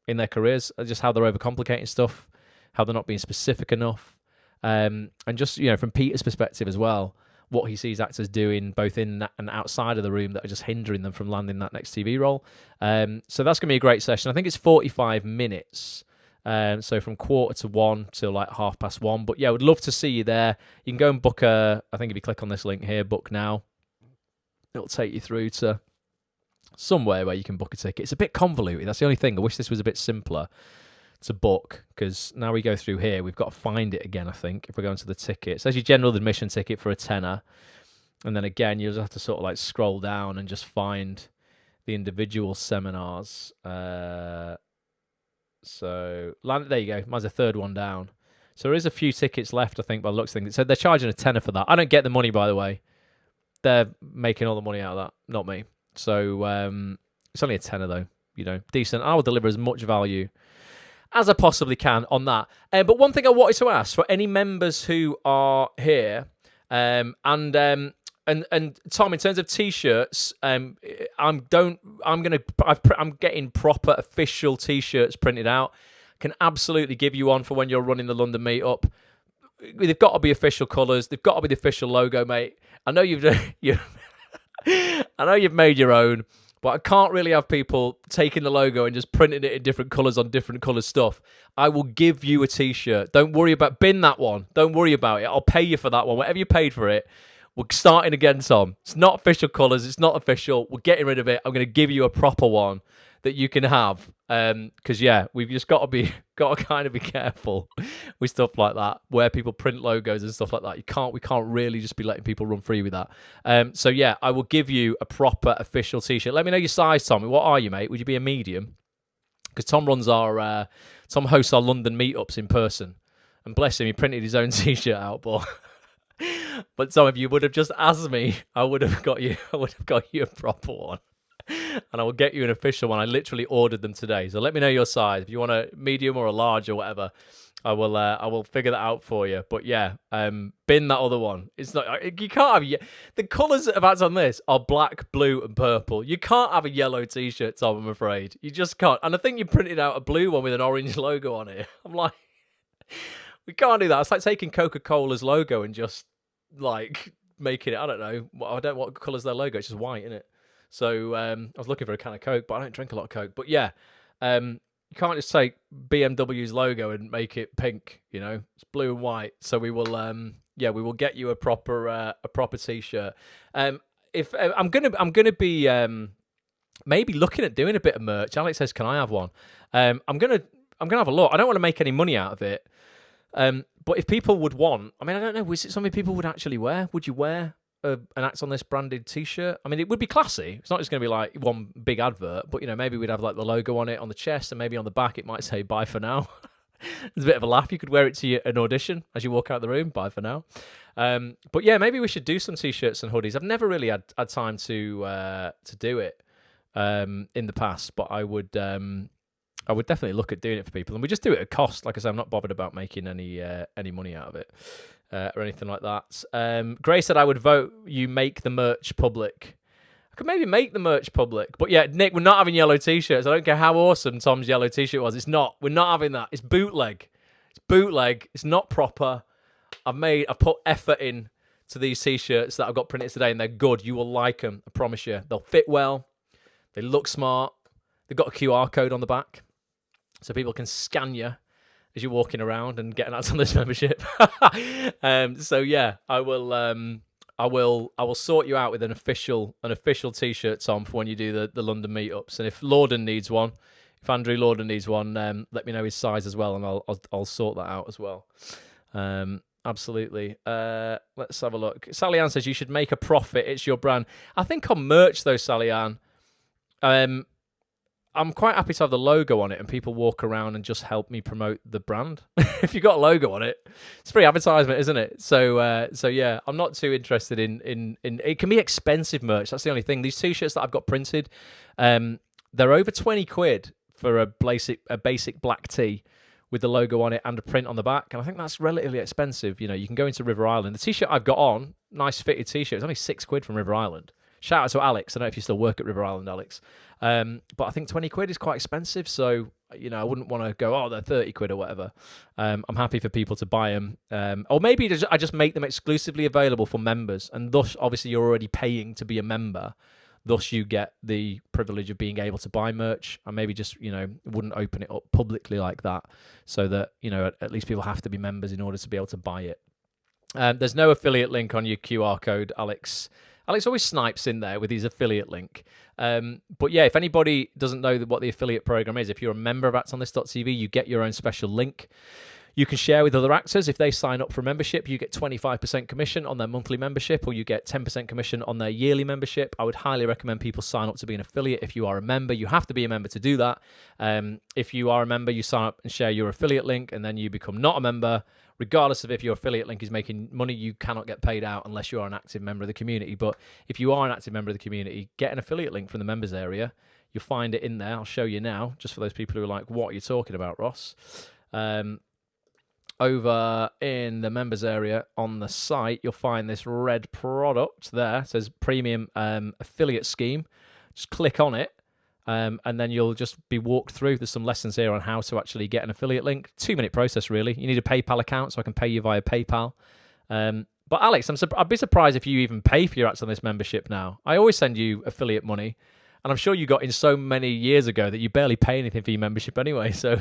in their careers, just how they're overcomplicating stuff, how they're not being specific enough, and just, you know, from Peter's perspective as well, what he sees actors doing both in and outside of the room that are just hindering them from landing that next TV role. So that's going to be a great session. I think it's 45 minutes. So from 1:45 till like 1:30. But yeah, would love to see you there. You can go and book I think if you click on this link here, book now, it'll take you through to somewhere where you can book a ticket. It's a bit convoluted. That's the only thing. I wish this was a bit simpler to book, because now we go through here, we've got to find it again, I think, if we go into the ticket. It says your general admission ticket for a tenner. And then again, you'll just have to sort of like scroll down and just find the individual seminars. So there you go. Mine's a third one down. So there is a few tickets left, I think, by the looks of things. So they're charging a tenner for that. I don't get the money, by the way. They're making all the money out of that, not me. So it's only a tenner, though. You know, decent. I will deliver as much value as I possibly can on that. But one thing I wanted to ask for any members who are here, and Tom, in terms of t-shirts, I'm getting proper official t-shirts printed out. Can absolutely give you one for when you're running the London meetup. They've got to be official colours. They've got to be the official logo, mate. I know I know you've made your own, but I can't really have people taking the logo and just printing it in different colours on different colour stuff. I will give you a t-shirt. Don't worry about bin that one. Don't worry about it. I'll pay you for that one. Whatever you paid for it. We're starting again, Tom. It's not official colours. It's not official. We're getting rid of it. I'm going to give you a proper one that you can have. Because yeah, we've just got to kind of be careful with stuff like that, where people print logos and stuff like that. We can't really just be letting people run free with that. So yeah, I will give you a proper official t-shirt. Let me know your size, Tommy. What are you, mate? Would you be a medium? Because Tom hosts our London meetups in person, and bless him, he printed his own t-shirt out, but Tom, if you would have just asked me, I would have got you a proper one. And I will get you an official one. I literally ordered them today. So let me know your size. If you want a medium or a large or whatever, I will figure that out for you. But yeah, bin that other one. It's not, you can't have, the colours of Acts on This are black, blue and purple. You can't have a yellow t-shirt, Tom, I'm afraid. You just can't. And I think you printed out a blue one with an orange logo on it. I'm like, we can't do that. It's like taking Coca-Cola's logo and just like making it, I don't know what colour's their logo. It's just white, isn't it? So I was looking for a can of Coke, but I don't drink a lot of Coke. But yeah, you can't just take BMW's logo and make it pink. You know, it's blue and white. So we will get you a proper t-shirt. If I'm gonna be maybe looking at doing a bit of merch. Alex says, "Can I have one?" I'm gonna have a look. I don't want to make any money out of it. But if people would want, I mean, I don't know, is it something people would actually wear? Would you wear an Acts on This branded t-shirt? I mean, it would be classy. It's not just going to be like one big advert, but, you know, maybe we'd have like the logo on it on the chest, and maybe on the back it might say "bye for now." There's a bit of a laugh. You could wear it to an audition as you walk out of the room. "Bye for now." But yeah, maybe we should do some t-shirts and hoodies. I've never really had time to do it in the past, but I would definitely look at doing it for people, and we just do it at cost. Like I said, I'm not bothered about making any money out of it or anything like that. Gray said, "I would vote you make the merch public." I could maybe make the merch public. But yeah, Nick, we're not having yellow t-shirts. I don't care how awesome Tom's yellow t-shirt was. It's not. We're not having that. It's bootleg. It's bootleg. It's not proper. I've put effort in to these t-shirts that I've got printed today, and they're good. You will like them. I promise you. They'll fit well. They look smart. They've got a QR code on the back, so people can scan you as you're walking around and getting out on this membership. So yeah, I will sort you out with an official t-shirt, Tom, for when you do the London meetups. And if Lorden needs one, if Andrew Lorden needs one, let me know his size as well, and I'll sort that out as well. Absolutely. Let's have a look. Sally Ann says you should make a profit. It's your brand. I think on merch though, Sally Ann, I'm quite happy to have the logo on it and people walk around and just help me promote the brand. If you've got a logo on it, it's free advertisement, isn't it? So yeah, I'm not too interested in it can be expensive merch. That's the only thing. These t-shirts that I've got printed, they're over 20 quid for a basic black tee with the logo on it and a print on the back. And I think that's relatively expensive. You know, you can go into River Island. The t-shirt I've got on, nice fitted t-shirt, it's only 6 quid from River Island. Shout out to Alex. I don't know if you still work at River Island, Alex. But I think 20 quid is quite expensive. So, you know, I wouldn't want to go, oh, they're 30 quid or whatever. I'm happy for people to buy them. Or maybe I just make them exclusively available for members. And thus, obviously, you're already paying to be a member. Thus, you get the privilege of being able to buy merch. And maybe just, you know, wouldn't open it up publicly like that. So that, you know, at least people have to be members in order to be able to buy it. There's no affiliate link on your QR code, Alex. Alex always snipes in there with his affiliate link. But yeah, if anybody doesn't know what the affiliate program is, if you're a member of actsonthis.tv, you get your own special link. You can share with other actors. If they sign up for membership, you get 25% commission on their monthly membership, or you get 10% commission on their yearly membership. I would highly recommend people sign up to be an affiliate if you are a member. You have to be a member to do that. If you are a member, you sign up and share your affiliate link, and then you become not a member. Regardless of if your affiliate link is making money, you cannot get paid out unless you are an active member of the community. But if you are an active member of the community, get an affiliate link from the members area. You'll find it in there. I'll show you now, just for those people who are like, what are you talking about, Ross? Over in the members area on the site, you'll find this red product there. It says premium affiliate scheme. Just click on it. And then you'll just be walked through. There's some lessons here on how to actually get an affiliate link. 2-minute process, really. You need a PayPal account, so I can pay you via PayPal. But Alex, I'd be surprised if you even pay for your Acts on This membership now. I always send you affiliate money, and I'm sure you got in so many years ago that you barely pay anything for your membership anyway. So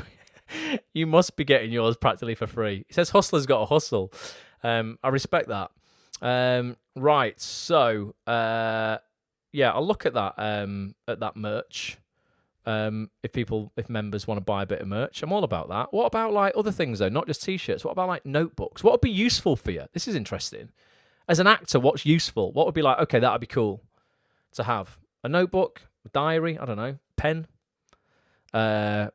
you must be getting yours practically for free. It says Hustler's got a hustle. I respect that. Right, so yeah, I'll look at that merch. If members want to buy a bit of merch, I'm all about that. What about like other things though, not just t-shirts? What about like notebooks? What would be useful for you? This is interesting. As an actor, what's useful? What would be like, okay, that'd be cool to have? A notebook, a diary, I don't know, pen. I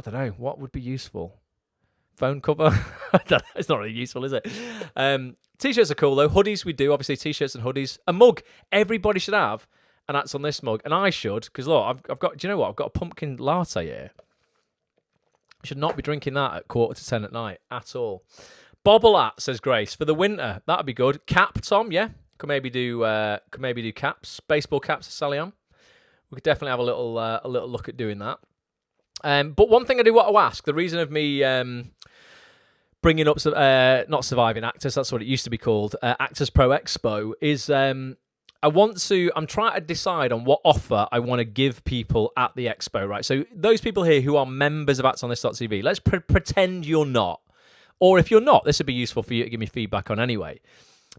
don't know, what would be useful? Phone cover? It's not really useful, is it? T-shirts are cool though. Hoodies we do, obviously t-shirts and hoodies. A mug, everybody should have an Acts on This mug, and I should, because look, I've got. Do you know what? I've got a pumpkin latte here. I should not be drinking that at 9:45 at night at all. Bobble hat, says Grace, for the winter. That'd be good. Cap, Tom, yeah. Could maybe do caps, baseball caps, Sally Ann. We could definitely have a little look at doing that. But one thing I do want to ask, the reason of me bringing up not Surviving Actors, that's what it used to be called, Actors Pro Expo, is I'm trying to decide on what offer I want to give people at the expo, right? So those people here who are members of actsonthis.tv, let's pretend you're not. Or if you're not, this would be useful for you to give me feedback on anyway.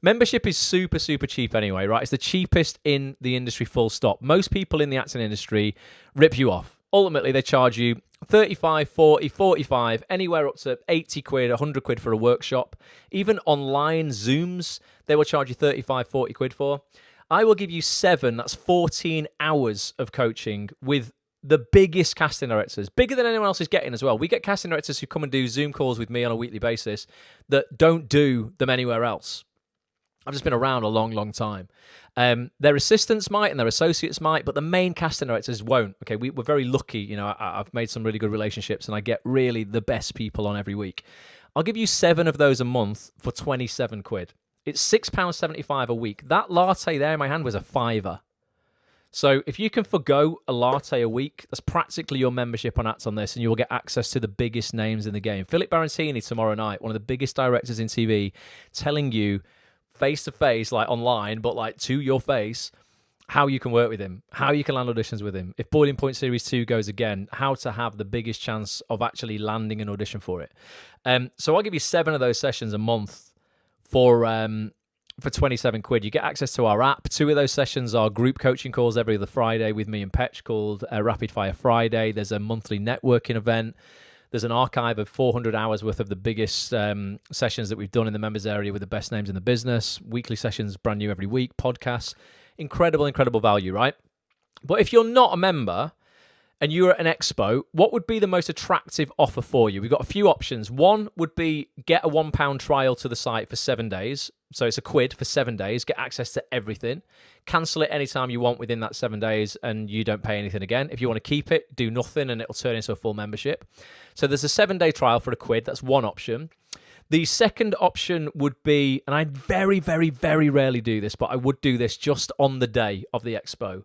Membership is super, super cheap anyway, right? It's the cheapest in the industry, full stop. Most people in the acting industry rip you off. Ultimately, they charge you 35, 40, 45, anywhere up to 80 quid, 100 quid for a workshop. Even online Zooms, they will charge you 35, 40 quid for. I will give you 7, that's 14 hours of coaching with the biggest casting directors, bigger than anyone else is getting as well. We get casting directors who come and do Zoom calls with me on a weekly basis that don't do them anywhere else. I've just been around a long, long time. Their assistants might and their associates might, but the main casting directors won't. Okay, we're very lucky. You know, I've made some really good relationships and I get really the best people on every week. I'll give you 7 of those a month for 27 quid. It's £6.75 a week. That latte there in my hand was a £5. So if you can forgo a latte a week, that's practically your membership on Acts on This, and you will get access to the biggest names in the game. Philip Barantini tomorrow night, one of the biggest directors in TV, telling you face to face, like online, but like to your face, how you can work with him, how you can land auditions with him. If Boiling Point Series 2 goes again, how to have the biggest chance of actually landing an audition for it. So I'll give you 7 of those sessions a month for 27 quid. You get access to our app. 2 of those sessions are group coaching calls every other Friday with me and Petch called Rapid Fire Friday. There's a monthly networking event. There's an archive of 400 hours worth of the biggest sessions that we've done in the members area with the best names in the business. Weekly sessions, brand new every week. Podcasts. Incredible value, right? But if you're not a member and you're at an expo, what would be the most attractive offer for you? We've got a few options. One would be get a £1 trial to the site for 7 days. So it's £1 for 7 days, get access to everything. Cancel it anytime you want within that 7 days and you don't pay anything again. If you want to keep it, do nothing and it'll turn into a full membership. So there's a 7-day trial for £1. That's one option. The second option would be, and I very rarely do this, but I would do this just on the day of the expo.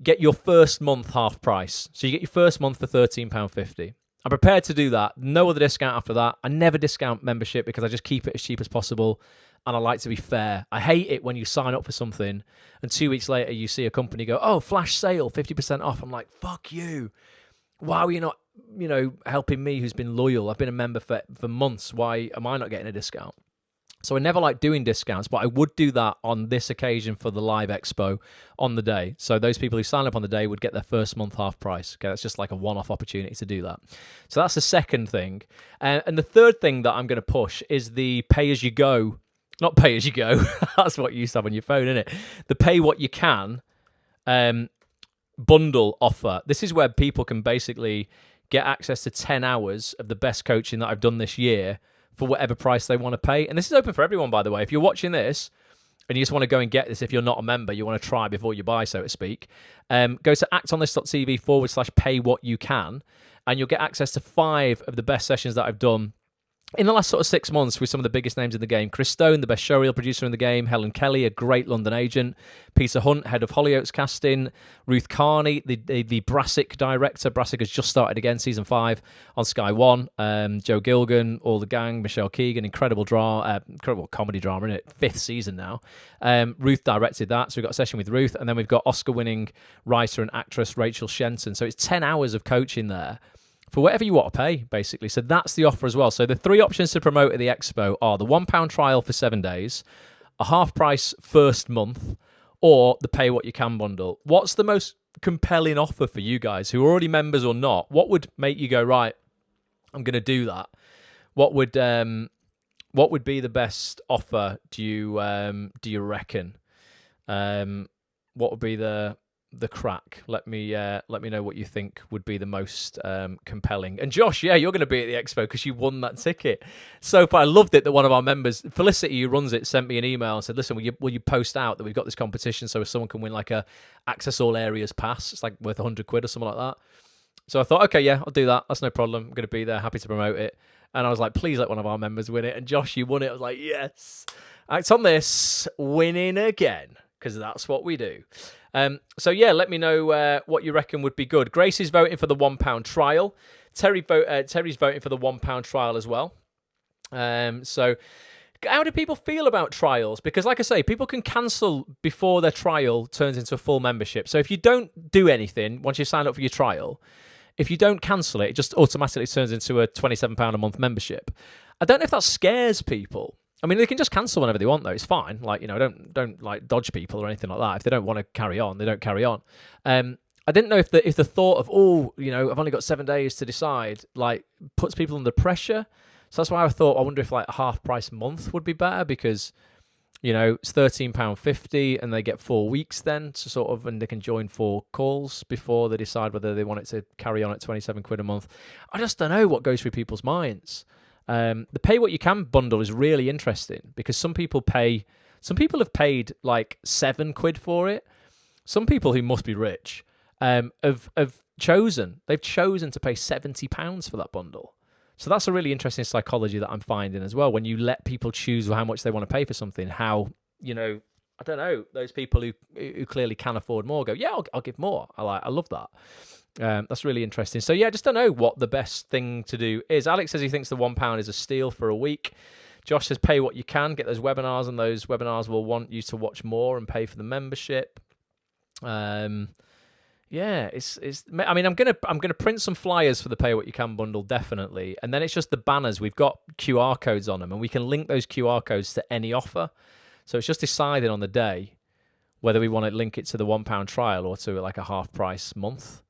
Get your first month half price. So you get your first month for £13.50. I'm prepared to do that. No other discount after that. I never discount membership because I just keep it as cheap as possible. And I like to be fair. I hate it when you sign up for something and 2 weeks later you see a company go, oh, flash sale, 50% off. I'm like, fuck you. Why are you not, helping me who's been loyal? I've been a member for months. Why am I not getting a discount? So I never like doing discounts, but I would do that on this occasion for the live expo on the day. So those people who sign up on the day would get their first month half price. Okay, that's just like a one-off opportunity to do that. So that's the second thing. And the third thing that I'm going to push is the pay-as-you-go. Not pay-as-you-go. That's what you used to have on your phone, isn't it? The pay-what-you-can bundle offer. This is where people can basically get access to 10 hours of the best coaching that I've done this year for whatever price they want to pay. And this is open for everyone, by the way. If you're watching this and you just want to go and get this, if you're not a member, you want to try before you buy, so to speak, go to actonthis.tv/pay-what-you-can, and you'll get access to 5 of the best sessions that I've done in the last sort of 6 months with some of the biggest names in the game. Chris Stone, the best showreel producer in the game. Helen Kelly, a great London agent. Peter Hunt, head of Hollyoaks casting. Ruth Carney, the Brassic director. Brassic has just started again, season 5 on Sky One. Joe Gilgan, all the gang. Michelle Keegan, incredible comedy drama, isn't it? 5th season now. Ruth directed that, so we've got a session with Ruth. And then we've got Oscar-winning writer and actress Rachel Shenton. So it's 10 hours of coaching there for whatever you want to pay, basically. So that's the offer as well. So the 3 options to promote at the expo are the £1 trial for 7 days, a half price first month, or the pay what you can bundle. What's the most compelling offer for you guys who are already members or not? What would make you go, right, I'm going to do that? What would be the best offer, do you reckon? What would be the crack? Let me know what you think would be the most compelling. And Josh, yeah, you're going to be at the expo because you won that ticket. So far, I loved it that one of our members, Felicity, who runs it, sent me an email and said, listen, will you post out that we've got this competition so if someone can win like a access all areas pass, it's like worth £100 or something like that. So I thought, okay, yeah, I'll do that. That's no problem. I'm going to be there, happy to promote it. And I was like, please let one of our members win it. And Josh, you won it. I was like, yes. Acts on This, winning again, because that's what we do. So yeah, let me know what you reckon would be good. Grace is voting for the £1 trial. Terry's voting for the £1 trial as well. So how do people feel about trials? Because like I say, people can cancel before their trial turns into a full membership. So if you don't do anything once you sign up for your trial, if you don't cancel it, it just automatically turns into a £27 a month membership. I don't know if that scares people. I mean, they can just cancel whenever they want, though. It's fine. Like, don't like dodge people or anything like that. If they don't want to carry on, they don't carry on. I didn't know if the thought of, I've only got 7 days to decide, like, puts people under pressure. So that's why I thought, I wonder if like a half price month would be better because, it's £13.50 and they get 4 weeks then to sort of, and they can join 4 calls before they decide whether they want it to carry on at £27 a month. I just don't know what goes through people's minds. The pay what you can bundle is really interesting because some people have paid like £7 for it. Some people who must be rich have chosen to pay £70 for that bundle. So that's a really interesting psychology that I'm finding as well. When you let people choose how much they want to pay for something, how I don't know, those people who clearly can afford more go, yeah, I'll give more. I love that. That's really interesting. So yeah, I just don't know what the best thing to do is. Alex says he thinks the £1 is a steal for a week. Josh says pay what you can, get those webinars, and those webinars will want you to watch more and pay for the membership. Yeah, it's. I mean, I'm gonna print some flyers for the pay what you can bundle, definitely, and then it's just the banners. We've got QR codes on them, and we can link those QR codes to any offer. So it's just deciding on the day whether we want to link it to the £1 trial or to like a half price month.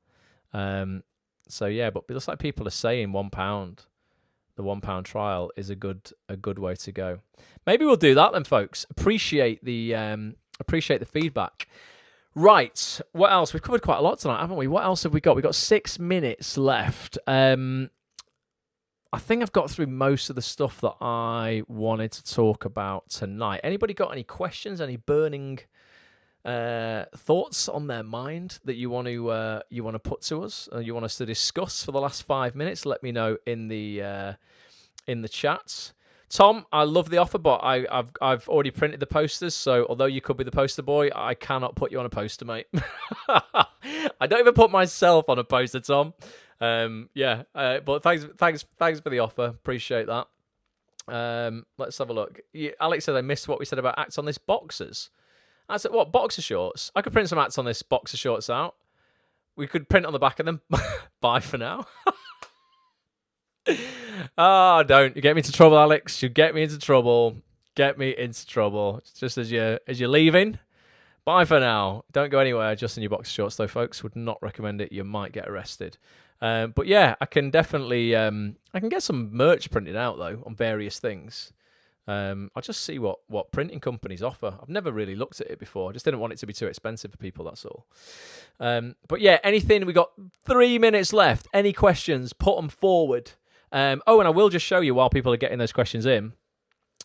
So yeah, but it looks like people are saying £1. The £1 trial is a good way to go. Maybe we'll do that then, folks. Appreciate the feedback. Right, what else? We've covered quite a lot tonight, haven't we? What else have we got? We've got 6 minutes left. I think I've got through most of the stuff that I wanted to talk about tonight. Anybody got any questions? Any burning thoughts on their mind that you want to put to us, or you want us to discuss for the last 5 minutes? Let me know in the chats. Tom, I love the offer, but I've already printed the posters, so although you could be the poster boy, I cannot put you on a poster, mate. I don't even put myself on a poster, Tom. But thanks for the offer. Appreciate that. Let's have a look. Alex said I missed what we said about acts on this boxers. I said, what, boxer shorts? I could print some acts on this boxer shorts out. We could print on the back of them. Bye for now. Don't you get me into trouble, Alex. You get me into trouble. Just as you're leaving. Bye for now. Don't go anywhere just in your boxer shorts, though, folks. Would not recommend it. You might get arrested. But yeah, I can definitely I can get some merch printed out though on various things. I'll just see what printing companies offer. I've never really looked at it before. I just didn't want it to be too expensive for people, that's all. But yeah, anything. We got 3 minutes left. Any questions, put them forward. And I will just show you while people are getting those questions in.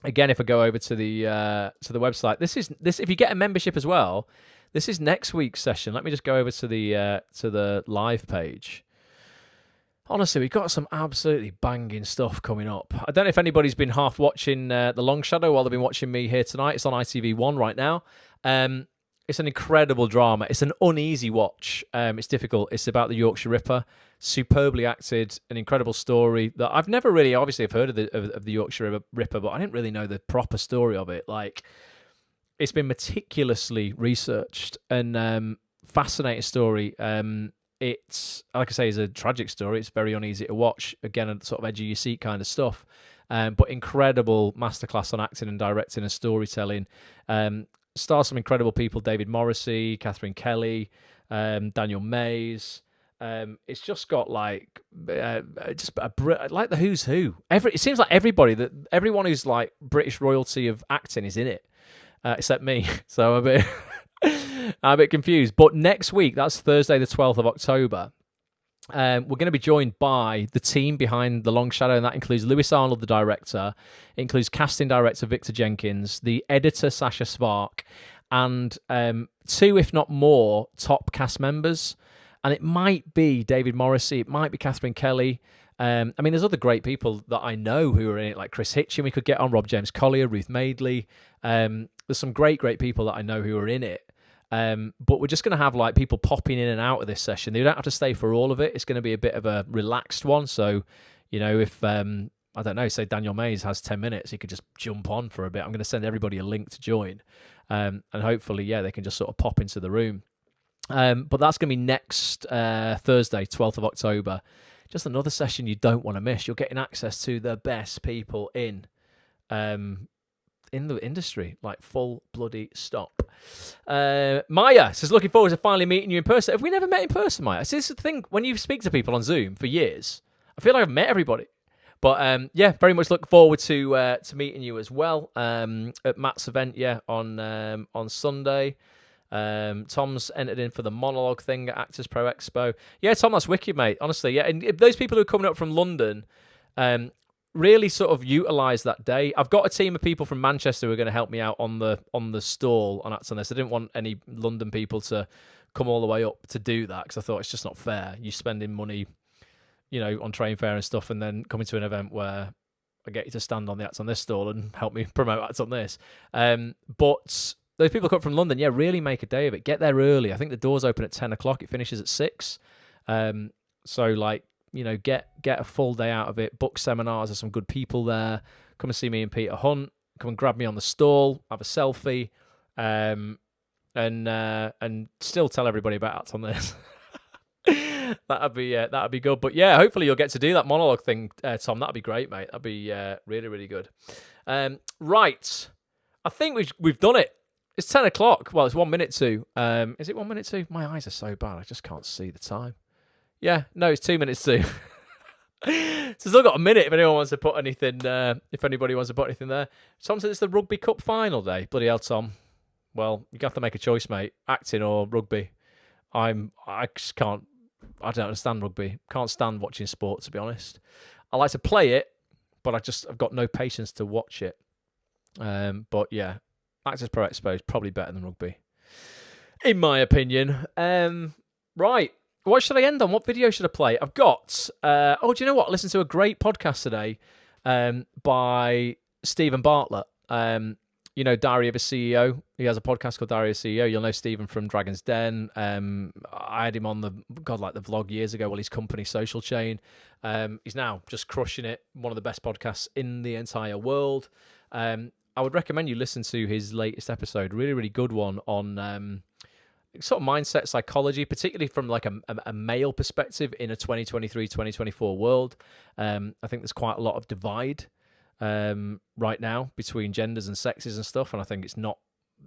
Again, if I go over to the website, this if you get a membership as well, this is next week's session. Let me just go over to the live page. Honestly, we've got some absolutely banging stuff coming up. I don't know if anybody's been half watching The Long Shadow while they've been watching me here tonight. It's on ITV1 right now. It's an incredible drama. It's an uneasy watch. It's difficult. It's about the Yorkshire Ripper. Superbly acted, an incredible story that I've never really, obviously, I've heard of the Yorkshire Ripper, but I didn't really know the proper story of it. Like, it's been meticulously researched and fascinating story. It's, like I say, it's a tragic story. It's very uneasy to watch. Again, a sort of edge of your seat kind of stuff. But incredible masterclass on acting and directing and storytelling. Stars some incredible people: David Morrissey, Catherine Kelly, Daniel Mays. It's just got like like the who's who. It seems like everyone who's like British royalty of acting is in it, except me. So I'm a bit confused. But next week, that's Thursday, the 12th of October. We're going to be joined by the team behind The Long Shadow, and that includes Lewis Arnold, the director. It includes casting director Victor Jenkins, the editor Sasha Svark, and 2, if not more, top cast members. And it might be David Morrissey, it might be Catherine Kelly. I mean, there's other great people that I know who are in it, like Chris Hitchin. We could get on Rob James Collier, Ruth Madeley. There's some great people that I know who are in it. But we're just going to have like people popping in and out of this session. They don't have to stay for all of it. It's going to be a bit of a relaxed one. So, you know, if, I don't know, say Daniel Mays has 10 minutes, he could just jump on for a bit. I'm going to send everybody a link to join. And hopefully, yeah, they can just sort of pop into the room. But that's going to be next Thursday, 12th of October. Just another session you don't want to miss. You're getting access to the best people in the industry, like full bloody stop. Maya says, looking forward to finally meeting you in person. Have we never met in person, Maya? See, this is the thing, when you speak to people on Zoom for years, I feel like I've met everybody. But yeah, very much look forward to meeting you as well at Matt's event, on Sunday. Tom's entered in for the monologue thing at Actors Pro Expo. Yeah, Tom, that's wicked, mate. Honestly, yeah. And if those people who are coming up from London, really sort of utilise that day. I've got a team of people from Manchester who are going to help me out on the stall on Acts on this. I didn't want any London people to come all the way up to do that because I thought it's just not fair. You spending money, you know, on train fare and stuff, and then coming to an event where I get you to stand on the Acts on this stall and help me promote Acts on this. But those people come from London, yeah, really make a day of it. Get there early. I think the doors open at 10 o'clock. It finishes at 6. So, like, you know, get a full day out of it. Book seminars. There's some good people there. Come and see me and Peter Hunt. Come and grab me on the stall. Have a selfie. And still tell everybody about Acts on This. That'd be good. But yeah, hopefully you'll get to do that monologue thing, Tom. That'd be great, mate. That'd be really, really good. Right. I think we've done it. It's 10 o'clock. Well, it's 1 minute to. Is it 1 minute to? My eyes are so bad. I just can't see the time. Yeah, no, it's 2 minutes to. So still got a minute if anyone wants to put anything. If anybody wants to put anything there. Tom said it's the Rugby Cup final day. Bloody hell, Tom. Well, you have to make a choice, mate. Acting or rugby. I just can't. I don't understand rugby. Can't stand watching sport, to be honest. I like to play it, but I've got no patience to watch it. But yeah, Actors Pro Expo is probably better than rugby, in my opinion. Right. What should I end on? What video should I play? I've got... do you know what? I listened to a great podcast today by Stephen Bartlett. You know, Diary of a CEO. He has a podcast called Diary of a CEO. You'll know Stephen from Dragon's Den. I had him on the vlog years ago. Well, his company, Social Chain. He's now just crushing it. One of the best podcasts in the entire world. I would recommend you listen to his latest episode. Really, really good one on sort of mindset psychology, particularly from like a male perspective in a 2023, 2024 world. I think there's quite a lot of divide right now between genders and sexes and stuff, and I think it's not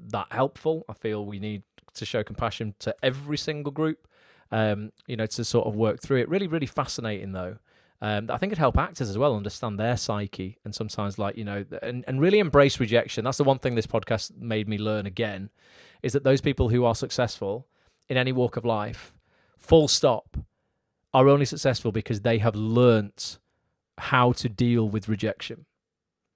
that helpful. I feel we need to show compassion to every single group, you know, to sort of work through it. Really, really fascinating though. I think it'd help actors as well understand their psyche, and sometimes, like, you know, and really embrace rejection. That's the one thing this podcast made me learn again, is that those people who are successful in any walk of life, full stop, are only successful because they have learnt how to deal with rejection.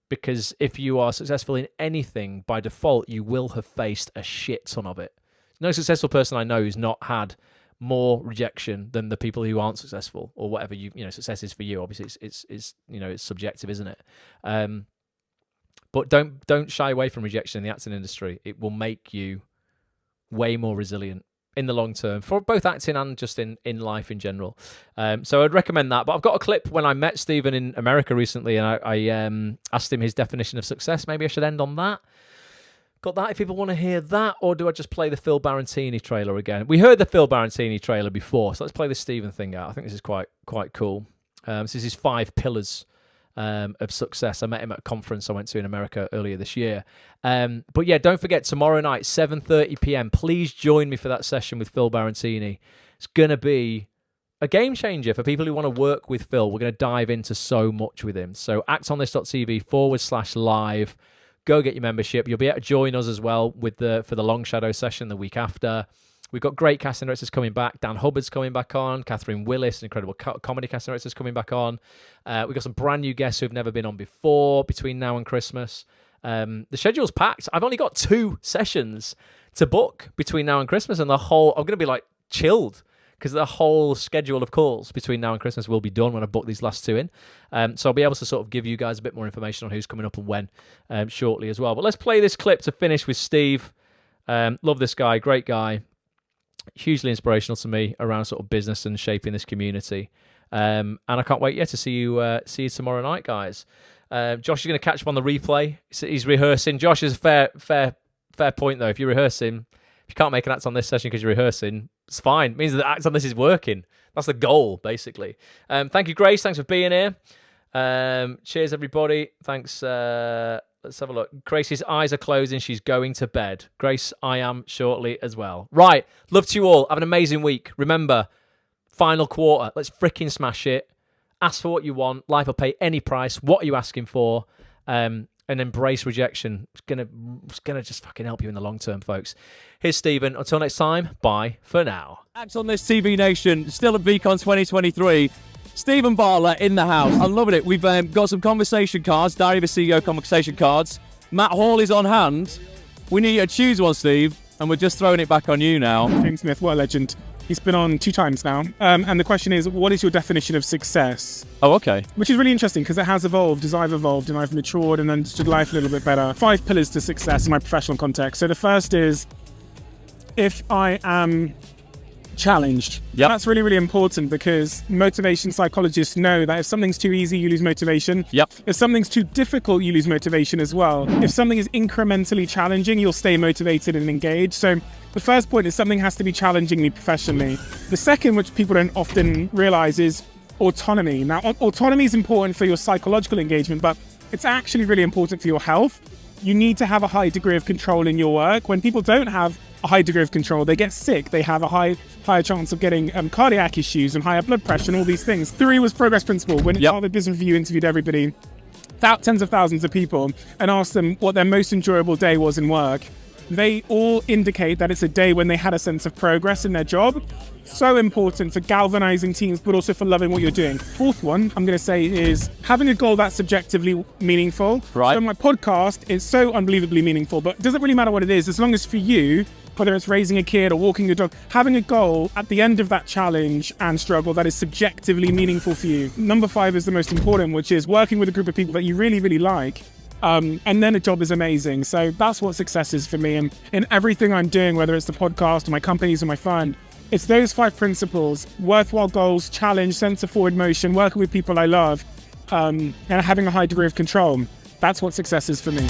Because if you are successful in anything, by default, you will have faced a shit ton of it. No successful person I know who's not had more rejection than the people who aren't successful, or whatever you know success is for you. Obviously, it's you know, it's subjective, isn't it? But don't shy away from rejection in the acting industry. It will make you way more resilient in the long term for both acting and just in life in general. So I'd recommend that. But I've got a clip when I met Stephen in America recently, and I asked him his definition of success. Maybe I should end on that. Got that if people want to hear that, or do I just play the Phil Barantini trailer again? We heard the Phil Barantini trailer before, so let's play the Stephen thing out. I think this is quite cool. This is his 5 pillars of success. I met him at a conference I went to in America earlier this year. But yeah, don't forget, tomorrow night, 7:30 p.m. Please join me for that session with Phil Barantini. It's going to be a game changer for people who want to work with Phil. We're going to dive into so much with him. So actonthis.tv/live. Go get your membership. You'll be able to join us as well for the Long Shadow session the week after. We've got great casting directors coming back. Dan Hubbard's coming back on. Catherine Willis, an incredible comedy casting director, is coming back on. We've got some brand new guests who've never been on before between now and Christmas. The schedule's packed. I've only got 2 sessions to book between now and Christmas, and I'm going to be like chilled because the whole schedule of calls between now and Christmas will be done when I book these last 2 in. So I'll be able to sort of give you guys a bit more information on who's coming up and when shortly as well. But let's play this clip to finish with Steve. Love this guy, great guy. Hugely inspirational to me around sort of business and shaping this community. And I can't wait to see you tomorrow night, guys. Josh is going to catch up on the replay. He's rehearsing. Josh is a fair point, though. If you're rehearsing, if you can't make an act on this session because you're rehearsing, it's fine. It means that the act on this is working. That's the goal, basically. Thank you, Grace. Thanks for being here. Cheers, everybody. Thanks. Let's have a look. Grace's eyes are closing. She's going to bed. Grace, I am shortly as well. Right. Love to you all. Have an amazing week. Remember, final quarter. Let's freaking smash it. Ask for what you want. Life will pay any price. What are you asking for? And embrace rejection. It's gonna just fucking help you in the long term, folks. Here's Stephen. Until next time, bye for now. Acts on This TV Nation, still at VCon 2023. Stephen Bartlett in the house. I'm loving it. We've got some conversation cards, Diary of a CEO conversation cards. Matt Hall is on hand. We need you to choose one, Steve. And we're just throwing it back on you now. James Smith, what a legend. He's been on 2 times now. And the question is, what is your definition of success? Oh, okay. Which is really interesting because it has evolved as I've evolved and I've matured and understood life a little bit better. 5 pillars to success in my professional context. So the first is, if I am challenged. Yep. That's really, really important because motivation psychologists know that if something's too easy, you lose motivation. Yep. If something's too difficult, you lose motivation as well. If something is incrementally challenging, you'll stay motivated and engaged. So the first point is something has to be challenging me professionally. The second, which people don't often realize, is autonomy. Now, autonomy is important for your psychological engagement, but it's actually really important for your health. You need to have a high degree of control in your work. When people don't have a high degree of control, they get sick, they have a higher chance of getting cardiac issues and higher blood pressure and all these things. 3 was progress principle. When Harvard Business Review interviewed everybody, tens of thousands of people, and asked them what their most enjoyable day was in work, they all indicate that it's a day when they had a sense of progress in their job. So important for galvanizing teams, but also for loving what you're doing. 4th one, I'm going to say, is having a goal that's subjectively meaningful. Right. So my podcast is so unbelievably meaningful, but it doesn't really matter what it is, as long as for you, whether it's raising a kid or walking a dog, having a goal at the end of that challenge and struggle that is subjectively meaningful for you. Number 5 is the most important, which is working with a group of people that you really, really like. And then a job is amazing. So that's what success is for me. And in everything I'm doing, whether it's the podcast or my companies or my fund, it's those 5 principles: worthwhile goals, challenge, sense of forward motion, working with people I love, and having a high degree of control. That's what success is for me.